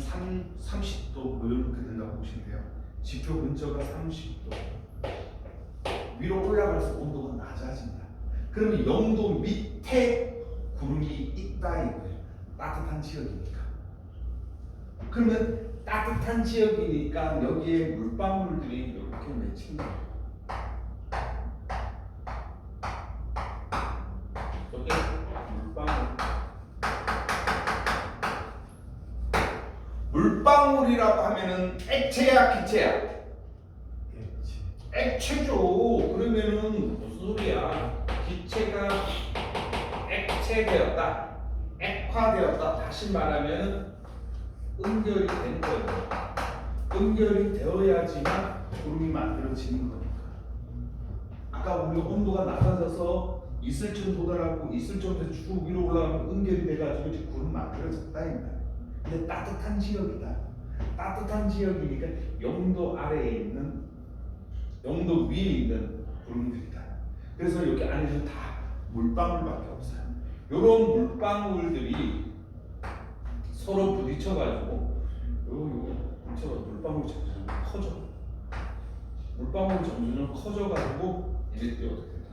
한 30도 뭐 이렇게 된다고 보시면 돼요. 지표 근처가 30도. 위로 올라갈수록 온도가 낮아진다. 그러면 0도 밑에 구름이 있다 이거예요. 따뜻한 지역이니까. 그러면 따뜻한 지역이니까 여기에 물방울들이 이렇게 맺힌 거예요. 여기 물방울. 물방울이라고 하면은 액체야, 기체야? 액체죠. 그러면은 무슨 소리야? 기체가 액체되었다, 액화되었다. 다시 말하면 응결이 된 거예요. 응결이 되어야지만 구름이 만들어지는 거니까. 아까 우리가 온도가 낮아져서 이슬쯤 도달하고 이슬쯤에서 쭉 위로 올라가면 응결이 돼가지고 이제 구름 만들어졌다 이 말이에요. 근데 따뜻한 지역이다. 따뜻한 지역이니까 0도 아래에 있는 0도 위에 있는 구름들이다. 그래서 여기 안에는 다 물방울밖에 없어요. 이런 물방울들이 서로 부딪혀가지고 물방울이 점점 커져. 물방울이 점점 커져가지고 이랬더니 어떻게 된다?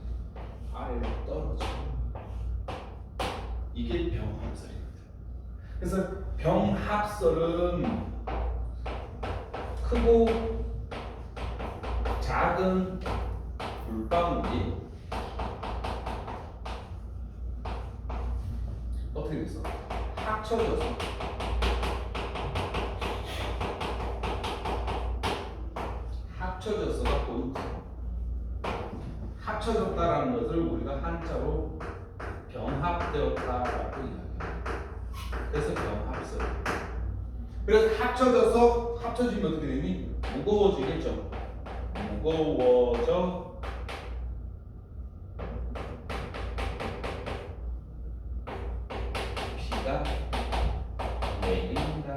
아래로 떨어져. 이게 병합설입니다. 그래서 병합설은 크고 작은 물방울이 어떻게 됐어? 합쳐져서가 포인트. 합쳐졌다라는 것을 우리가 한자로 병합되었다라고 이야기합니다. 그래서 병합설. 그래서 합쳐지면 어떻게 되니? 무거워지겠죠. 무거워져 비가 내린다.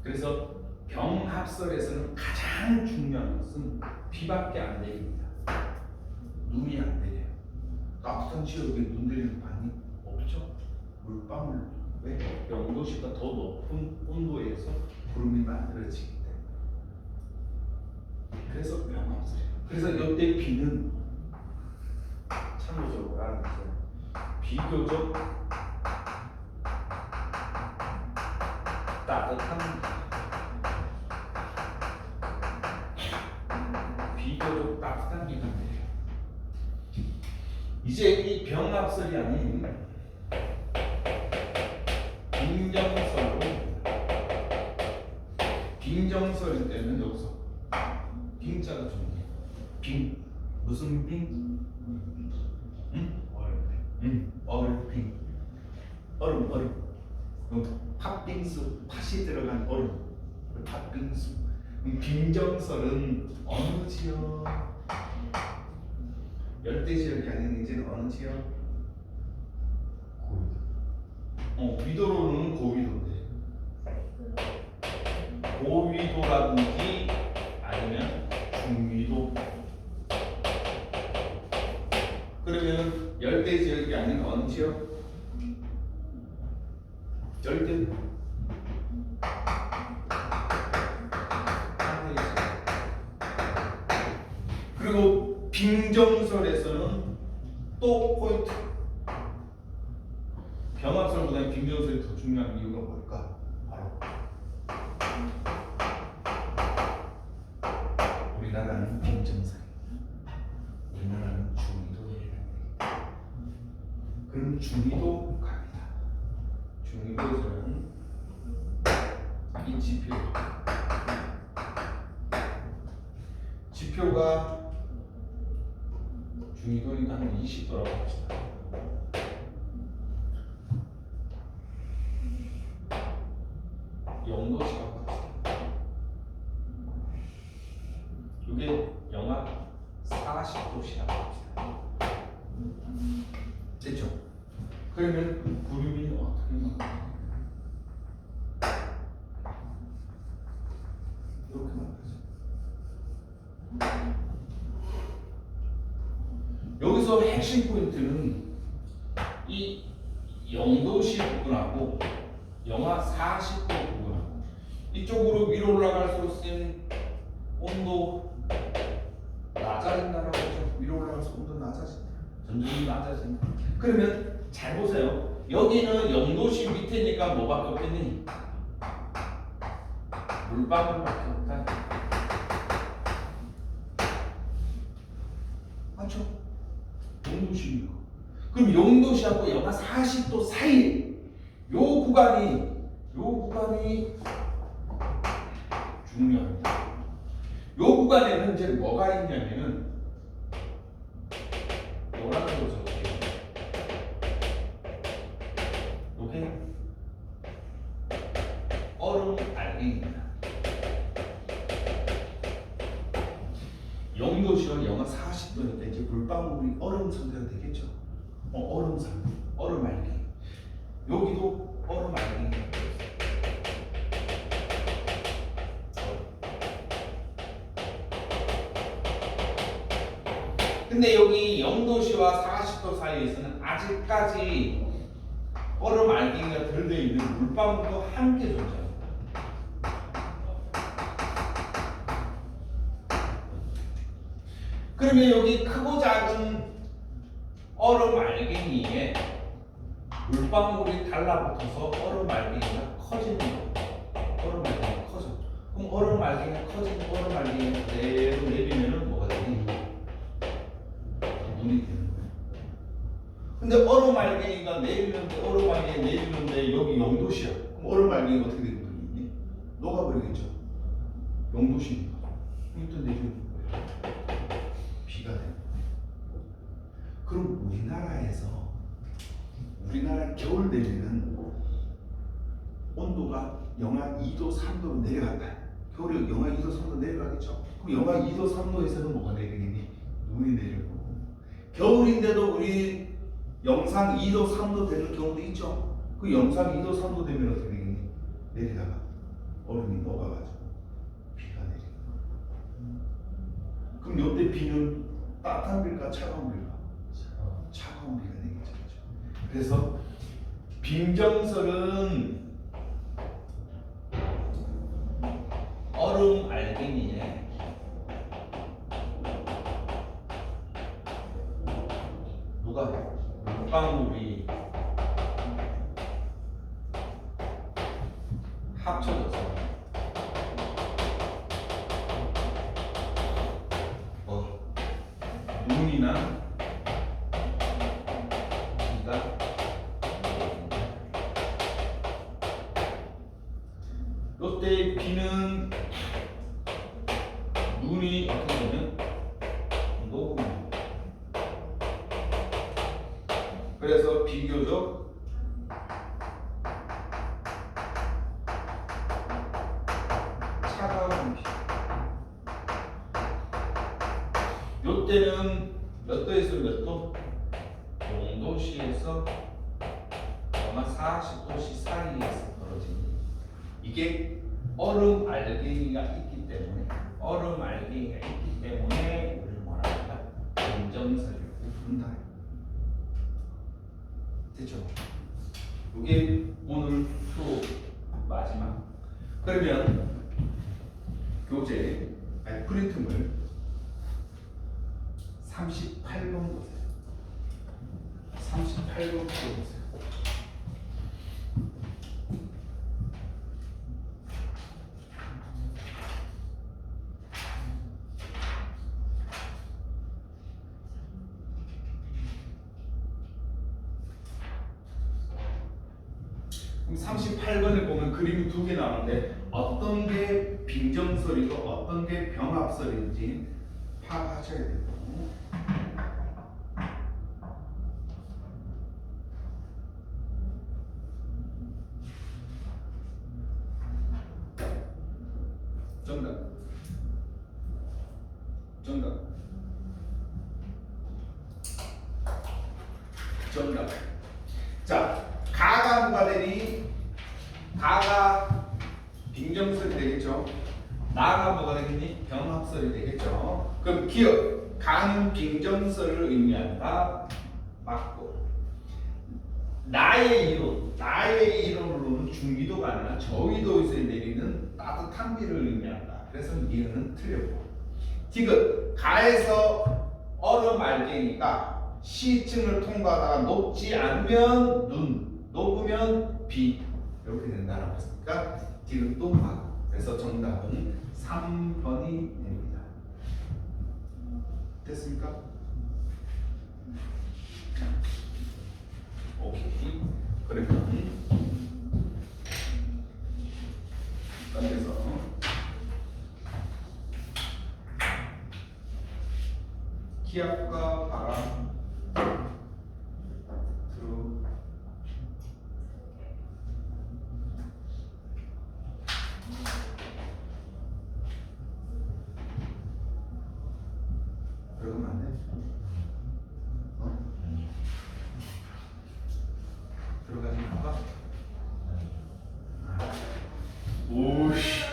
그래서 병합설에서는 가장 중요한 것은 비밖에 안 내립니다. 눈이 안 내려요. 따뜻한 지역에 눈 내리는 반이 없죠. 물방울. 왜? 0도씨가 더 높은 온도에서 구름이 만들어지기 때문에. 그래서 병합설이에요. 그래서 이때 비는 참고적으로 알아주세요. 비교적 따뜻합니다. 비교적 따뜻한 비가 내려요. 이제 이 병합설이 아닌 빙정설로, 빙정설일 때는 여기서 빙자가 중요해요. 빙 무슨 빙? 응? 어렵네. 응. 얼음. 팥빙수, 팥이 들어간 얼음. 팥빙수. 빙정설은 어느 지역? 열대 지역이 아닌 이제는 어느 지역? 고위도. 위도로는 고위도인데. 고위도라든지 아니면 중위도. 그러면 열대 지역이 아닌 어느 지역? 열대. 그리고 빙정설에서는 또 포인트. 병합설보다는 빙정설이 더 중요한 이유가 뭘까? 바로 우리나라는 빙정설, 우리나라는 중위도예요. 그럼 중위도 갑니다. 중위도에서는 이 지표가 중위도니까 한 20도라고 합시다. 영도시라고 합시다. 이게 영하 40도시라고 합시다. 됐죠? 그러면 구름이 어떻게 만들어요? 이렇게 만들어요. 여기서 핵심 포인트는 이 영도시 부분하고 영하 40도 부분하고 이쪽으로 위로 올라갈수록 쌤 온도 낮아진다라고 하죠. 위로 올라갈수록 온도 낮아진다. 점점 낮아진다. 그러면 잘 보세요. 여기는 영도시 밑에니까 뭐밖에 없겠니? 물방울밖에 없다. 맞죠? 영도시니까. 그럼 영도시하고 영하 40도 사이 요 구간이 중요합니다. 요 구간에는 이제 뭐가 있냐면은 노란색으로 적을게요. 요게 얼음 알갱이입니다. 영도시는 영하 40도니까 이제 물방울이 얼음 상태가 되겠죠. 얼음 상태, 얼음 알갱이. 여기도 얼음 알갱이. 근데 여기 영도시와 40도 사이에서는 아직까지 얼음 알갱이가 덜 되어 있는 물방울도 함께 존재합니다. 그러면 여기 크고 작은 얼음 알갱이에 물방울이 달라붙어서 얼음 알갱이가 커지는 거예요. 얼음 알갱이가 커져. 그럼 얼음 알갱이가 커지는 얼음 알갱이가 그대로 내리면은 뭐가 되니? 물이 되는 거예요. 근데 얼음 알갱이가 내리는데 얼음 알갱이 내리는데 여기 영도시야. 그럼 얼음 알갱이가 어떻게 되는 거니? 녹아버리겠죠. 영도시니까. 그럼 또 내리는 거예요. 비가 되는 거예요. 그럼 우리나라 겨울 되면은 온도가 영하 2도, 3도로 내려간다. 겨울에 영하 2도, 3도 내려가겠죠. 그럼 영하 2도, 3도에서는 뭐가 내리겠니? 눈이 내리고. 겨울인데도 우리 영상 2도, 3도 되는 경우도 있죠. 그 영상 2도, 3도 되면 어떻게 되겠니? 내리다가 얼음이 녹아가지고 비가 내리는 거예요. 그럼 요때 비는 따뜻한 비일까 차가운 비일까? 차가운 비가 되겠죠. 그래서 빙정설은 얼음 알갱이에 물방울이 합쳐져서 눈이나 비가 이때 비는 눈이 어떻게 되면 녹음입니다. 그래서 비교적 이때는 몇 도에서 몇 도? 0도씨에서 40도씨 사이에서 벌어집니다. 이게 얼음 알갱이가 있기 때문에 우리를 뭐라 할까? 공정설이라고 부른다. 됐죠? 이게 오늘 수업 마지막. 그러면 교재 프린트물 38번 보세요. 38번 보세요. 그럼 38번을 보면 그림이 두 개 나오는데 어떤 게 빙정설이고 어떤 게 병합설인지 파악하셔야 돼요. 정답. 자, 가가 뭐가 되니? 가가 빙정설이 되겠죠. 나가 뭐가 되겠니? 병합설이 되겠죠. 그럼 기억. 가는 빙정설을 의미한다. 맞고. 나의 이론으로는 중위도가 아니라 저위도에서 내리는 따뜻한 비를 의미한다. 그래서 이거는 틀렸고. 디귿. 가에서 얼음 알갱이가 C층을 통과하다가 높지 않으면 눈, 높으면 비 이렇게 된다라고 했으니까 디귿도 맞고. 그래서 정답은 3번이 됩니다. 됐습니까? 오케이. 그러면 딴데서 기압과 바람 들어가면 안 돼? 들어가지 말까? 오씨,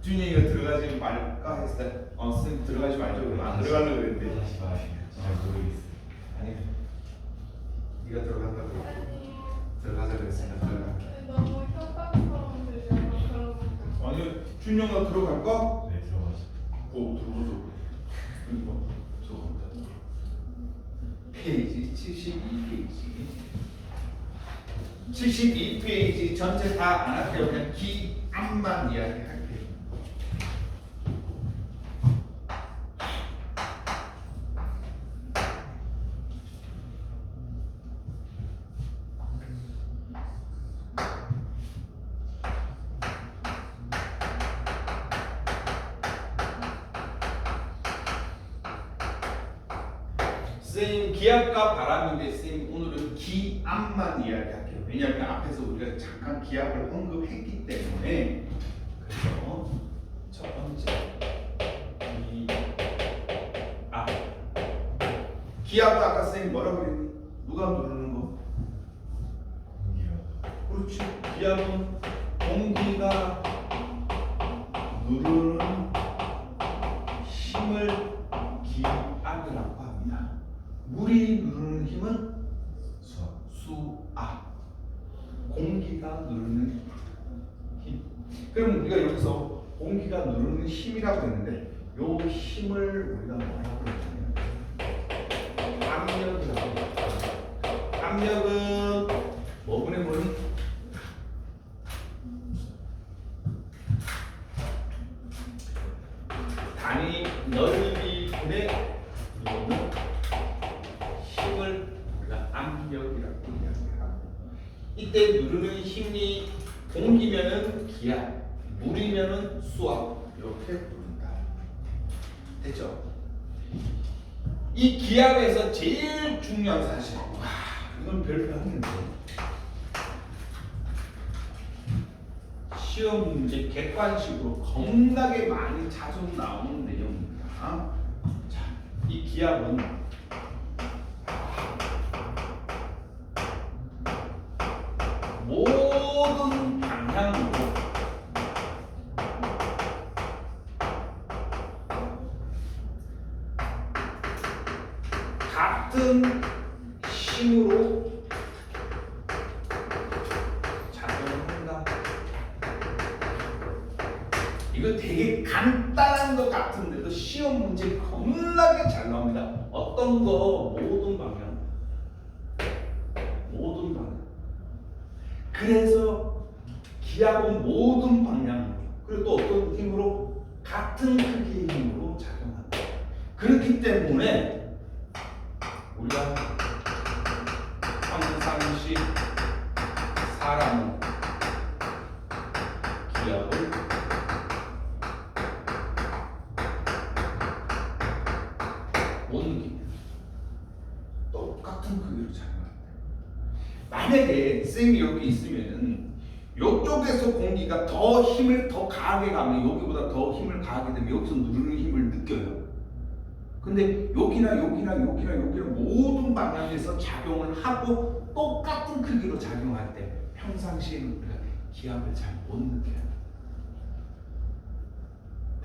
준영이가 들어가지 말까 했을 때, 선생님 들어가지 말죠. 그러면 안 들어가려고 그랬는데. 다시 마시고 잘 모르겠어요. 아니, 네가 들어간다고 들어가자 그랬으니까 들어가. 너무 협박처럼 들려서 그런 거. 아니, 준영아 들어갈까? 네, 들어가죠. 들어가서. 그리고 저겁니다. 페이지 72페이지. 72페이지 전체 다 안 할게요. 그냥 기암만 이야기할게요. 선생님 기압과 바람인데 선생님 오늘은 기압만 이야기할게요. 왜냐하면 앞에서 우리가 잠깐 기압을 언급했기 때문에. 그래서 첫 번째 기압도 아까 선생님 뭐라고 그랬니? 누가 누르는 거? 공기가 그렇지. 기압은 공기가 누르는 힘을 기압이라고 합니다. 물이 누르는 힘은 수압. 공기가 누르는 힘. 그럼 우리가 여기서 공기가 누르는 힘이라고 했는데 요 힘을 우리가 뭐라고 했냐면 압력이라고 합니다. 압력은 뭐분의 뭐니? 단위 넓이 분의 이거는 힘을 우리가 압력이라고 이야기하고, 이때 누르는 힘이 공기면은 기압, 물이면은 수압 이렇게 부른다. 됐죠? 이 기압에서 제일 중요한 사실, 이건 별표 했는데 시험 문제 객관식으로 겁나게 많이 자주 나오는 내용입니다. 자, 이 기압은 모든 방향으로 같은 힘으로 작용한다. 이거 되게 간단한 것 같은데도 시험 문제 겁나게 잘 나옵니다. 어떤 거 모든 방향. 그래서 기압은 모든 방향 그리고 또 어떤 힘으로 같은 크기의 힘으로 작용한다. 그렇기 때문에 우리가 평상시 사람은 기압을 못 느낍니다. 똑같은 크기로 작용합니다. 만약에 쌤이 여기 있으면은 이쪽에서 공기가 더 힘을 더 강하게 가면 여기보다 더 힘을 강하게 되면 여기서 누르는 힘을 느껴요. 근데 여기나 모든 방향에서 작용을 하고 똑같은 크기로 작용할 때 평상시에는 우리가 기압을 잘 못 느껴요.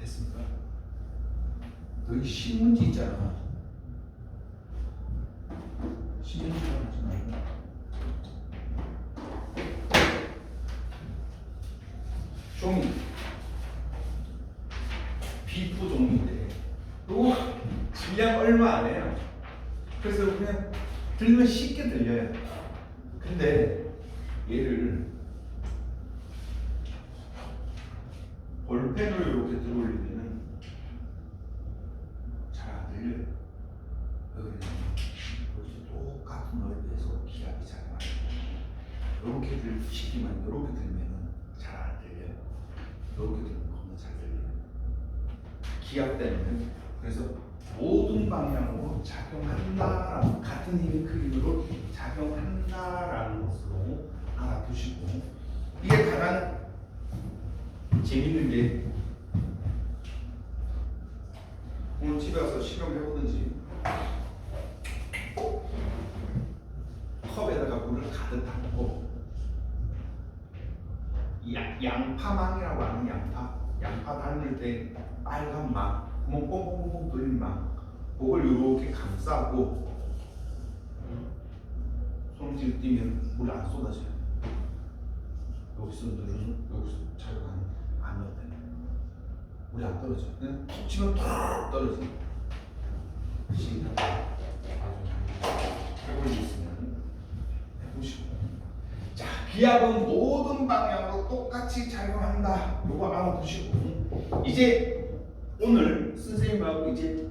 됐습니까? 여기 신문지 있잖아. 신문지 하지 말고. 종이 비프 종이인데 이거 질량 얼마 안 해요. 그래서 그냥 들면 쉽게 들려요. 근데 얘를 볼펜으로 이렇게 들어올리면 잘 안 들려요. 왜 그러냐면 여기서 똑같은 넓이에서 기압이 잘 나와요. 이렇게 들시기만 이렇게 들면 잘 안 들려요. 이렇게 들면 겁나 잘 들려요. 기압 때문에. 그래서 모든 방향으로 작용한다라는 같은 힘의 크기로 작용한다라는 것으로 알아두시고 이게 가장 재밌는 게 오늘 집에 와서 실험해보든지 컵에다가 물을 가득 담고 양파망이라고 하는 양파 닮을 때 빨간 망 구멍 뽕뽕뽕 뚫린 망 그걸 이렇게 감싸고 손질 띄면 물 안 쏟아져요. 여기서 누르면 여기서 잘 안 넣어요. 물이 안 떨어져. 그냥 툭 치면 툭 떨어져. 시인하고 해볼 수 있으면 해보시고. 자, 기압은 모든 방향으로 똑같이 작용한다. 요거 알아두시고 이제 오늘 선생님하고 이제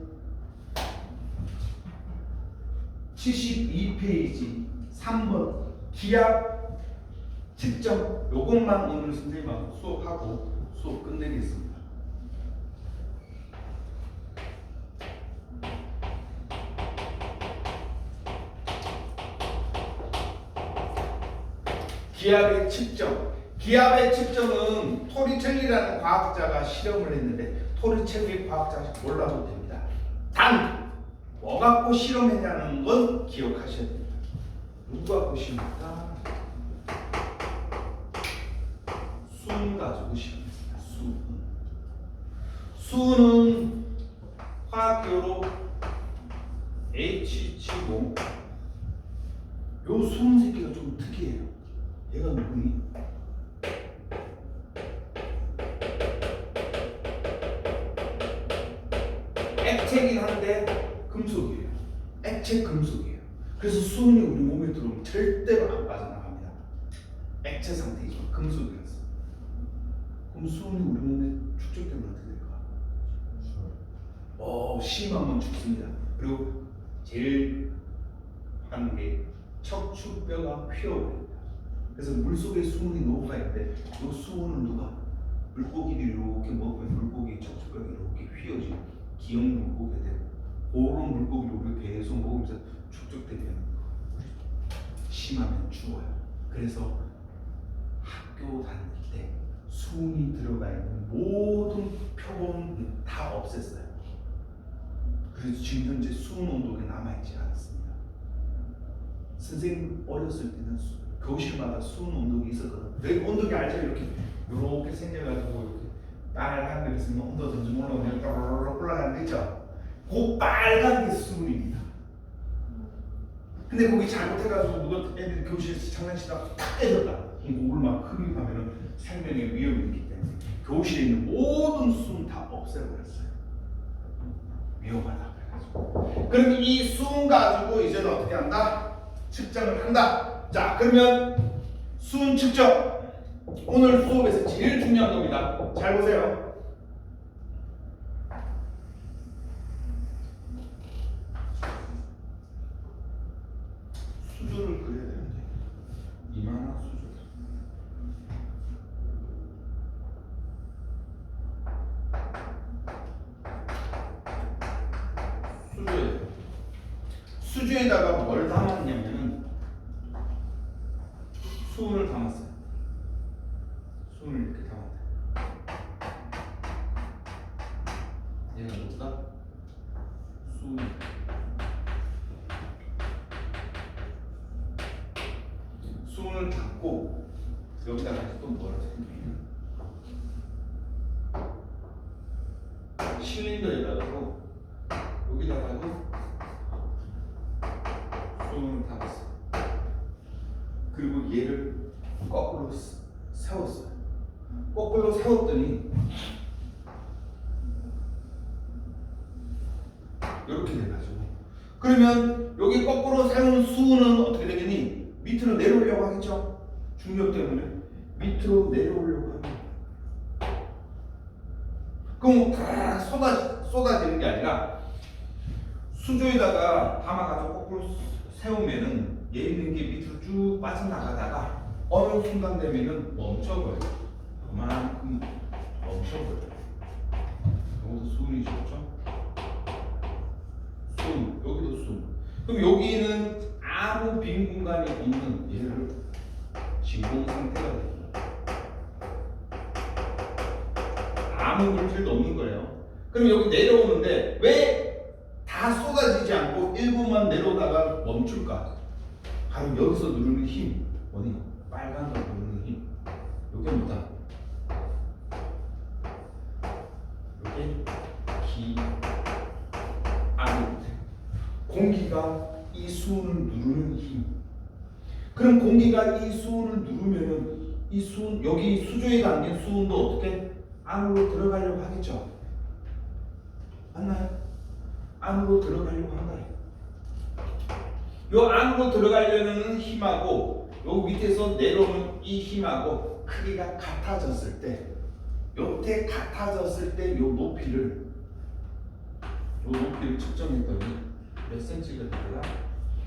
72페이지 3번 기압 측정 요것만 오늘 선생님하고 수업하고 수업 끝내겠습니다. 기압의 측정. 기압의 측정은 토리첼리라는 과학자가 실험을 했는데 토리첼리 과학자 몰라도 됩니다. 단 뭐 갖고 실험했냐는 건 기억하셔야 됩니다. 누구 갖고 실험했다? 순 가지고 실험했습니다. 순은 화학기호로 H75. 요 순 새끼가 좀 특이해요. 얘가 누구니? 액체긴 한데 금속이에요. 액체 금속이에요. 그래서 수은이 우리 몸에 들어오면 절대로 안 빠져나갑니다. 액체 상태이지만 금속이라서. 그럼 수은이 우리 몸에 축적되면 어떻게 될까? 심하면 죽습니다. 그리고 제일 하는 게 척추뼈가 휘어버립니다. 그래서 물속에 수은이 녹아 있는데 이 수은은 누가? 물고기를 이렇게 먹으면 물고기 척추뼈가 이렇게 휘어지고 기형 물고기가 되고 그런 물고기를 우리 계속 먹으면서 축적되면 심하면 죽어요. 그래서 학교 다닐 때 수은이 들어가 있는 모든 표본 다 없앴어요. 그래서 지금 현재 수온 온도가 남아있지 않습니다. 선생님 어렸을 때는 교실마다 수온 온도가 있었거든. 내 온도계 알죠? 이렇게 생겨가지고 이렇게 빨간 데 있으면 온도 점점 올라오면 올라가는 거 있죠? 그 빨간 게 수온입니다. 근데 거기 잘못해가지고 누가 애들 교실에서 장난치다가 딱 깨졌다. 그럼 그걸 막 흡입하면은 생명의 위험이 있기 때문에 교실에 있는 모든 수은 다 없애버렸어요. 위험하다 그래가지고. 그럼 이 수은 가지고 이제는 어떻게 한다? 측정을 한다. 자, 그러면 수은 측정. 오늘 수업에서 제일 중요한 겁니다. 잘 보세요. 수조를 그려야 되는데 이만한 수조다. 수조에다가 뭘 담았냐면은 수은을 담았어요. 수은을 이렇게 담았다. 얘가 뭘까? 수은. 수은을 담고 여기다가 또 뭐라 생각해요? 실린더에다가도 여기다가도 수은을 담았어. 그리고 얘를 거꾸로 세웠어요. 거꾸로 세웠더니 이렇게 돼가지고 그러면 여기 거꾸로 세운 수은은 어떻게 되겠니? 밑으로 내려오려고 하겠죠? 중력 때문에 밑으로 내려오려고 합니다. 그럼 다 쏟아지는 게 아니라 수조에다가 담아가지고 거꾸로 세우면은 얘 있는 게 밑으로 쭉 빠져나가다가 어느 순간 되면은 멈춰버려요. 그만큼 멈춰버려요. 여기도 수은이 좋죠? 수은, 여기도 수은. 그럼 여기는 아무 빈 공간이 없는 얘를 진공 상태가 됩니다. 아무 물질도 없는 거예요. 그럼 여기 내려오는데 왜 다 쏟아지지 않고 일부만 내려오다가 멈출까? 바로 여기서 누르는 힘, 뭐니? 빨간 거 누르는 힘. 이게 뭐다? 이게 기압인데 공기가 이 수은을 누르는 힘. 그럼 공기가 이 수은을 누르면은 이 수은 여기 수조에 담긴 수은도 어떻게 안으로 들어가려고 하겠죠? 맞나요? 안으로 들어가려고 한다. 요 안으로 들어가려는 힘하고 요 밑에서 내려오는 이 힘하고 크기가 같아졌을 때, 요때 같아졌을 때 요 높이를 측정했더니 몇 센치가 되더라?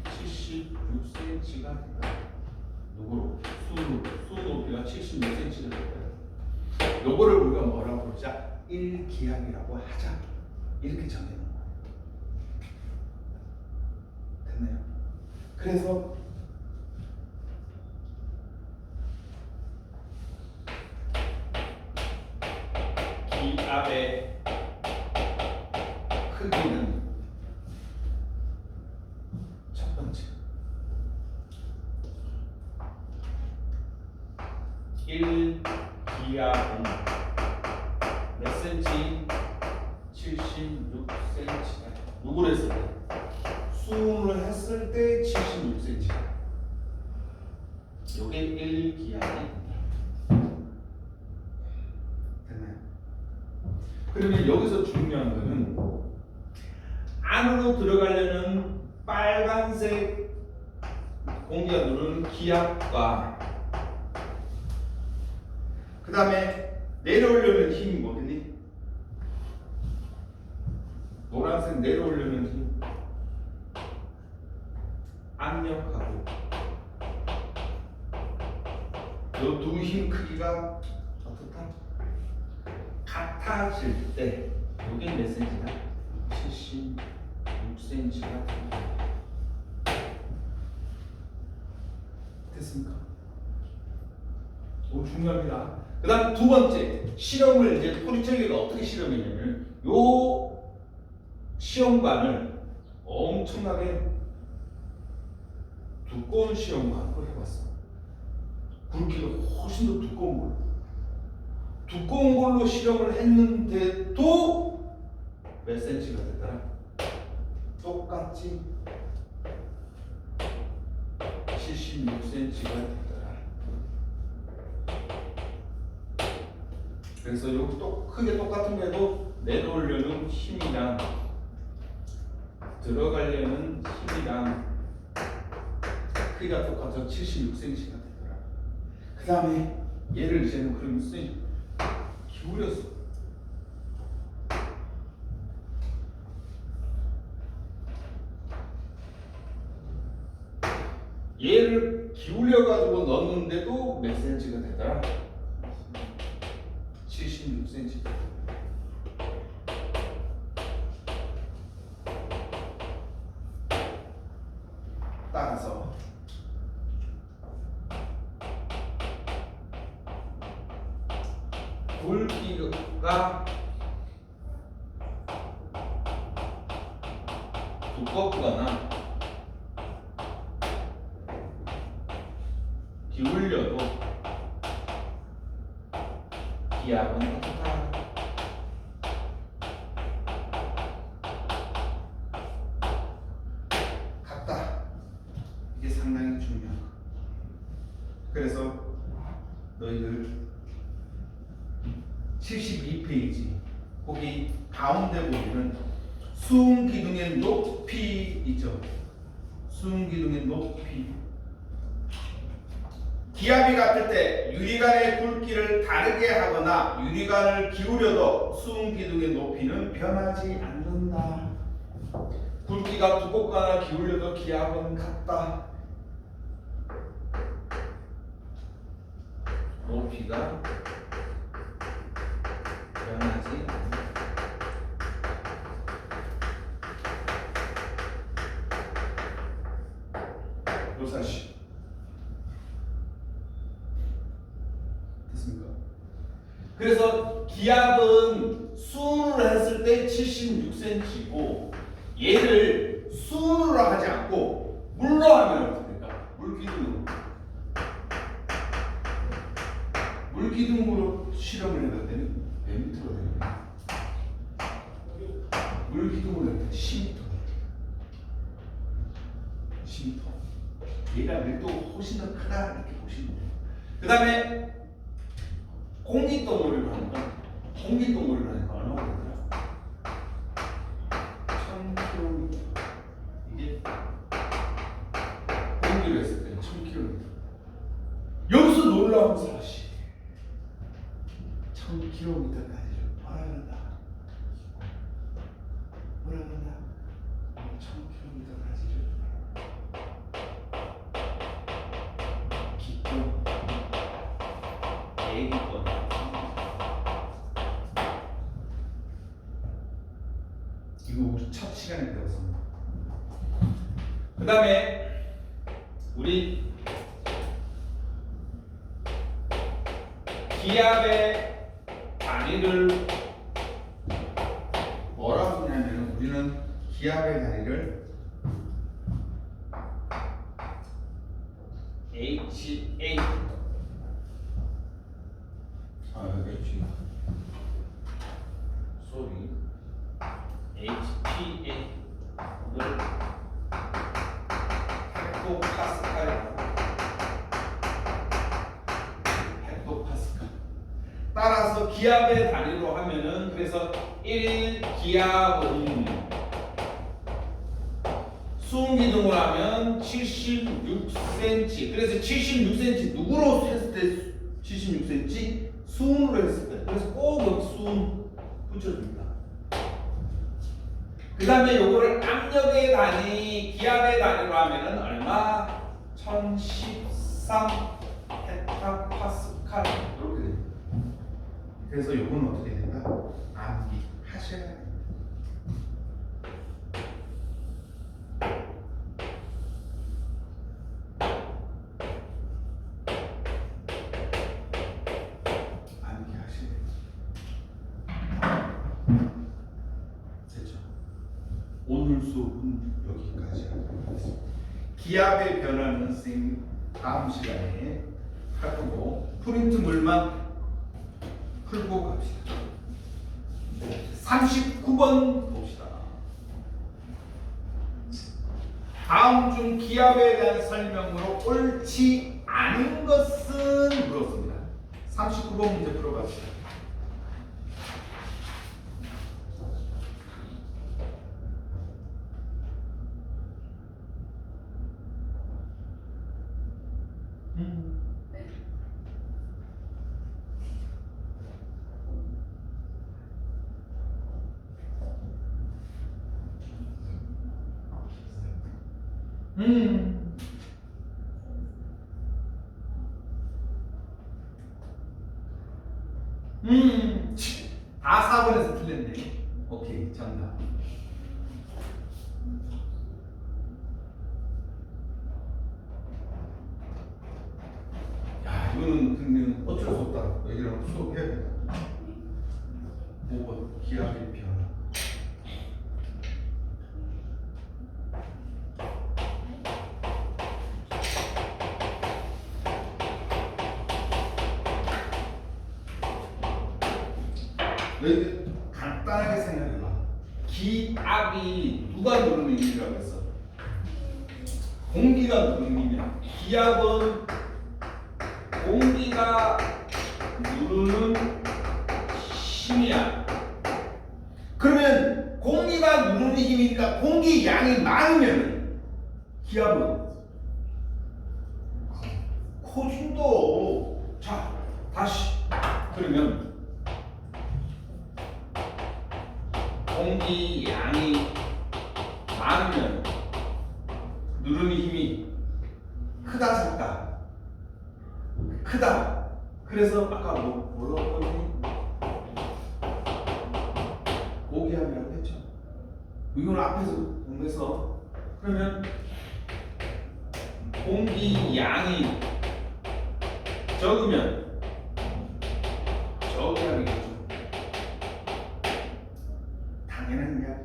76cm가 된다. 누구로? 수은 높이가 76cm가 됐다. 요거를 우리가 뭐라고 부르자? 1기압이라고 하자. 이렇게 정해놓은 거예요. 됐나요? 그래서 기압의 크기는 첫 번째 1기압은 몇 센치? 76cm가 누구를 했을 때? 수은을 했을 때 76cm. 요게 1기압이 됐나요? 그러면 여기서 중요한 거는 안으로 들어가려는 빨간색 공기가 누르는 기압과 그 다음에 내려오려는 힘이 뭐겠니? 노란색 내려오려는 힘. 압력하고 이 두 힘 크기가 어떻다? 같아질 때 이게 몇 센치다? 76cm가 됩니다. 됐습니까? 너무 중요합니다. 그 다음 두 번째 실험을 이제 토리첼리가 어떻게 실험했냐면 요 시험관을 엄청나게 두꺼운 시험관을 해봤어. 굵기가 훨씬 더 두꺼운 걸로. 두꺼운 걸로 실험을 했는데도 몇 센치가 되더라? 똑같이 76cm가 되더라. 그래서 여기 또 크게 똑같은 거에도 내려오려는 힘이랑 들어가려는 힘이랑 크기가 똑같아서 76cm가 되더라. 그 다음에 얘를 이제는 그럼 기울였어. 얘를 기울여 가지고 넣었는데도 몇 센치가 되더라? 76cm. 따라서 굵기가 두껍거나 기울여도 기압은 같다. 같다. 이게 상당히 중요한 거. 그래서 너희들 72페이지 거기 가운데 보면은 수응 기둥의 높이 있죠. 수응 기둥의 높이. 기압이 같을 때 유리관의 굵기를 다르게 하거나 유리관을 기울여도 수응 기둥의 높이는 변하지 않는다. 굵기가 두껍거나 기울여도 기압은 같다. 높이가 변하지 않는다. 요 사실 됐습니까? 그래서 기압은 수운으로 했을 때 76cm고 얘를 수운으로 하지 않고 물로 하면 어떻게 될까? 물기둥으로. 물기둥으로 실험을 해봤더니 몇 미터가 되냐? 물기둥으로 했더니 10m. 10m. 얘가 밀도 훨씬 더 크다 이렇게 보시면 돼요. 그 다음에 공기덩어리로 하는 건 공기덩어리로 하니까 얼마가 되더라? 1000km. 이게 공기로 했을 때 1000km. 여기서 놀라운 사실. 1000km까지를 벌어간다. 벌어간다. 1000km까지를 기껏 대기권. 이거 우리 첫 시간에 배웠습니다. 그 다음에 우리 기압의 단위를 뭐라고 하냐면 우리는 기압의 단위를 HA 소리 HPA를 헥토파스칼 따라서 기압의 단위로 하면은 그래서 1 기압은 수응 기둥으로 하면 76cm. 그래서 76cm 누구로 했을 때 76cm? 수응으로 했을 때. 그래서 꼭 여기 수응 붙여줍니다. 그 다음에 요거를 압력의 단위, 기압의 단위로 하면은 얼마? 1013 헥타파스칼 이렇게 됩니다. 그래서 요거는 어떻게 된다? 암기하셔야 됩니다. 암기하셔야 됩니다. 됐죠? 오늘 수업은 여기까지 하겠습니다. 기압의 변화는 선생님 다음 시간에 할 거고 프린트물만 풀고 갑시다. 39번 봅시다. 다음 중 기압에 대한 설명으로 옳지 않은 것은 물었습니다. 39번 문제 풀어갑시다. 다 4번에서 틀렸네. 오케이, 정답. 야, 이거는 근데 어쩔 수 없다. 여기랑 수업해야 돼. 5번 기압의 변화. 너희들 간단하게 생각해봐. 기압이 누가 누르는 힘이라고 했어? 공기가 누르는 힘이야. 기압은 공기가 누르는 힘이야. 그러면 공기가 누르는 힘이니까 공기 양이 많으면 기압은 커진다. 자, 다시. 그러면 공기 양이 많으면 누르는 힘이 크다 작다? 크다. 그래서 아까 뭐라고 했니? 고기압이라고 했죠. 이건 앞에서 공부해서 그러면 공기 양이 적으면 저기압이겠죠. 당연한 이야기.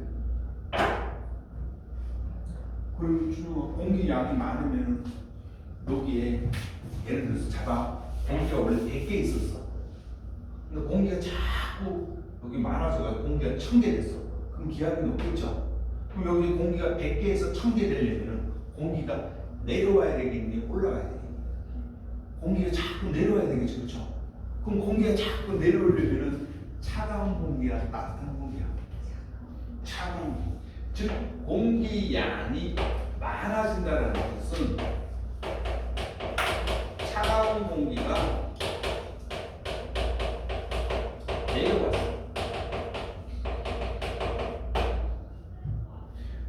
그리고 공기 양이 많으면 여기에 예를 들어서 잡아 공기가 원래 100개 있었어. 근데 공기가 자꾸 여기 많아져서 공기가 1000개 됐어. 그럼 기압이 높겠죠. 그럼 여기 공기가 100개에서 1000개 되려면 공기가 내려와야 되겠니? 올라가야 되겠니? 공기가 자꾸 내려와야 되겠죠. 그렇죠? 그럼 공기가 자꾸 내려오려면 차가운 공기야, 따뜻한 공기야? 차가운 공기. 즉 공기 양이 많아진다는 것은 차가운 공기가 내려가죠.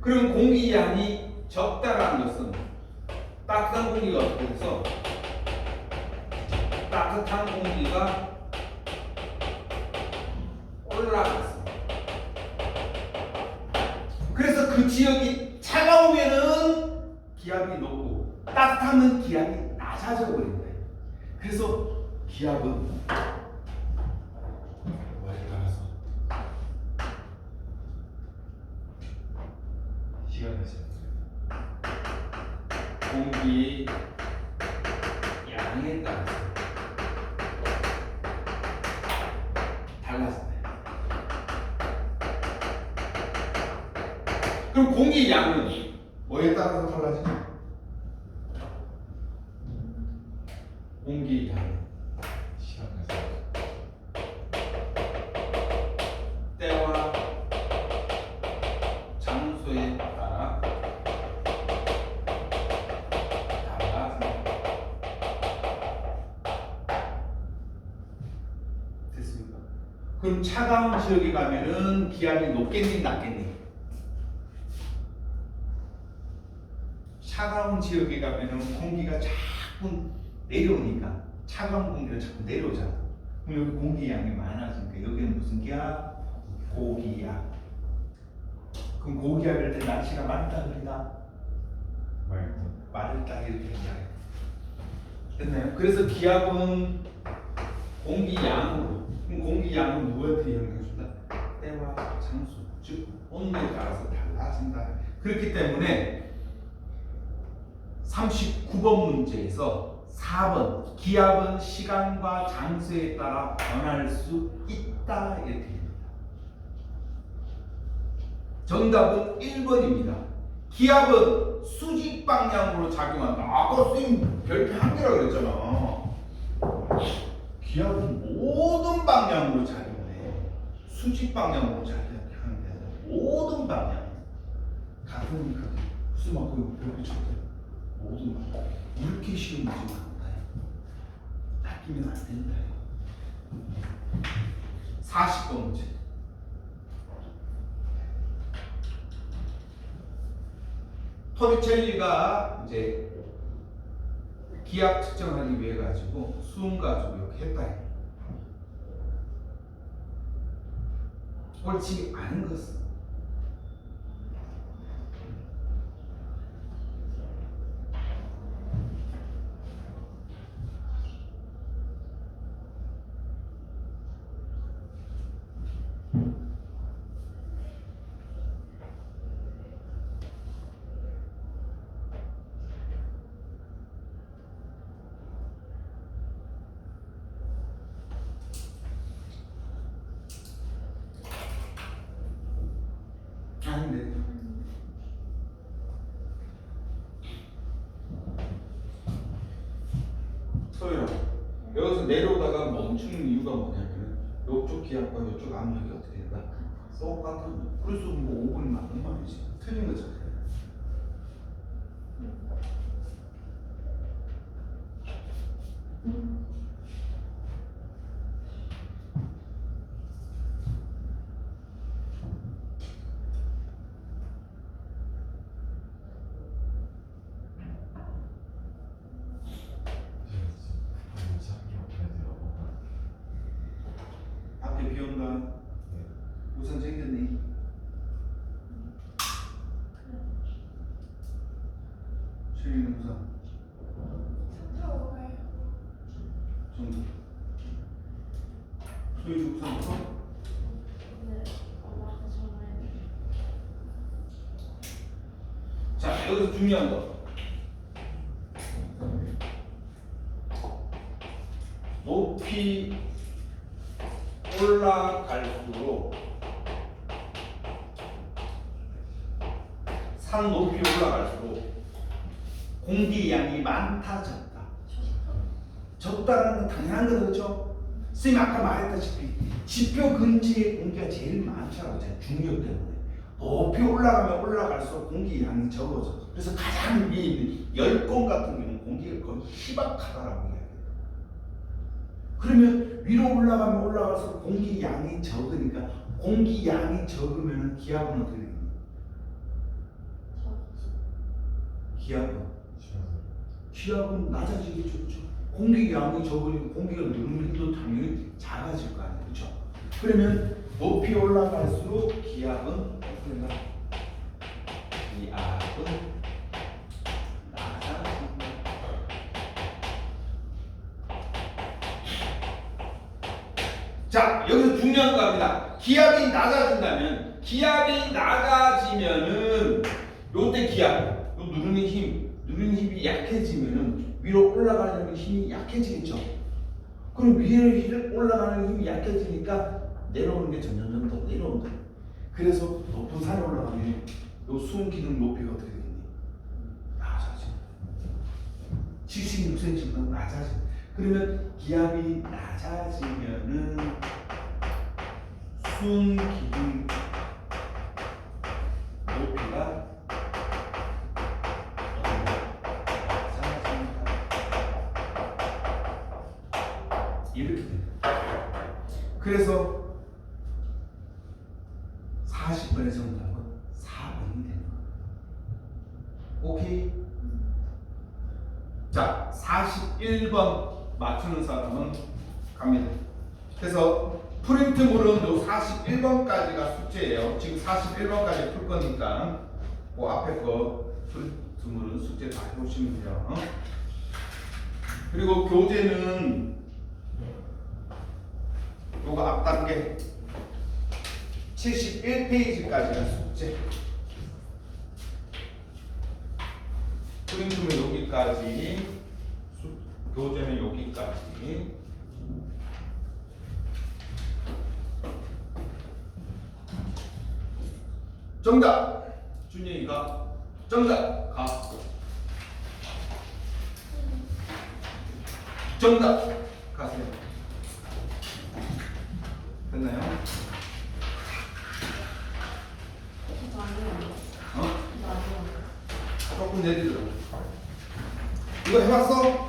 그럼 공기 양이 적다라는 것은 따뜻한 공기가 어떻게 돼서 따뜻한 공기가 올라갔어. 그래서 그 지역이 차가우면은 기압이 높고 따뜻하면 기압이 낮아져 버린 거예요. 그래서 기압은 뭐에 따라서 시간에서 공기의 양에 따라서 달라진다. 그럼 공기 양은 뭐에 따라서 달라지죠? 공기 양 시간에서 때와 장소에 따라 달라진다. 됐습니까? 그럼 차가운 지역에 가면은 기압이 높겠니 낮겠니? 차가운 지역에 가면은 공기가 자꾸 내려오니까 차가운 공기가 자꾸 내려오잖아. 그럼 여기 공기 양이 많아지니까 여기는 무슨 기압? 고기압. 그럼 고기압일 때 날씨가 맑다 그리다? 맑다 이렇게 이야기해. 됐나요? 그래서 기압은 공기 양으로. 그럼 공기 양은 누구한테 영향을 준다? 때와 장소, 즉 온도에 따라서 달라져. 나아진다. 그렇기 때문에 39번 문제에서 4번 기압은 시간과 장소에 따라 변할 수 있다 이렇게 됩니다. 정답은 1번입니다. 기압은 수직 방향으로 작용한다. 아까 선생님 별표 한 개라고 그랬잖아. 기압은 모든 방향으로 작용해. 수직 방향으로 작용하는 게 아니라 모든 방향. 같은 그 무슨 막 별표 쳤대. 모든 방향. 이렇게 쉬운 문제 나온다. 낚이면 안 된다. 40번 문제. 토리첼리가 이제 기압 측정하기 위해 가지고 수음 가지고 이렇게 했다. 옳지 않은 것은 아닌데. 소율아, 여기서 내려오다가 멈추는 이유가 뭐냐면 이쪽 기압과 이쪽 압력이 어떻게 된다? 똑같은. 그래서 뭐 5분이 맞는 말이지. 틀린 거잖아. 앞에 비 온다. 우산 챙겼니? 최민은 우산 타고 가요. 정도. 소율이 우산 없어? 네. 엄마가 전화해. 자, 여기서 중요한 거. 높이 올라갈수록 산 높이 올라갈수록 공기 양이 많다 적다. 적다라는 건 당연한 거 그렇죠? 선생님 아까 말했다시피 지표 근처에 공기가 제일 많다고 했잖아요. 중력 때문에. 높이 올라가면 올라갈수록 공기 양이 적어져. 그래서 가장 위에 있는 열권 같은 경우는 공기가 거의 희박하다라고 해요. 그러면 위로 올라가면 올라갈수록 공기 양이 적으니까 공기 양이 적으면 기압은 어떻게 됩니까? 기압은 낮아지겠죠, 그렇죠? 공기 양이 적으니까 공기가 누르는 힘도 당연히 작아질 거 아니에요, 그렇죠? 그러면 높이 올라갈수록 기압은 어떻게 된다? 기압은 낮아진다. 자, 여기서 중요한 거 합니다. 기압이 낮아지면은 요때 기압, 요 누르는 힘이 약해지면은 위로 올라가려는 힘이 약해지겠죠. 그럼 위로 올라가는 힘이 약해지니까 내려오는 게 점점 더 내려온다. 그래서 높은 산에 올라가면 요 수은 기둥 높이가 어떻게 되겠니? 낮아져. 76cm보다 낮아져. 그러면 기압이 낮아지면은 수은 기둥 높이가 낮아진다. 이렇게 됩니다. 그래서 40번의 정답은 4번이 되는 거예요. 오케이? 자, 41번 맞추는 사람은 갑니다. 그래서 프린트물은 요 41번까지가 숙제예요. 지금 41번까지 풀 거니까 그 앞에 거 프린트물은 숙제 다 해보시면 돼요. 그리고 교재는 요거 앞단계 71페이지까지가 숙제. 수능점은 여기까지, 교재는 여기까지. 정답! 준영이가 정답! 가. 정답! 가세요. 됐나요? 이거 아니에요. 어? 이거 아니에요. 조금 내리더라고. 이거 해봤어?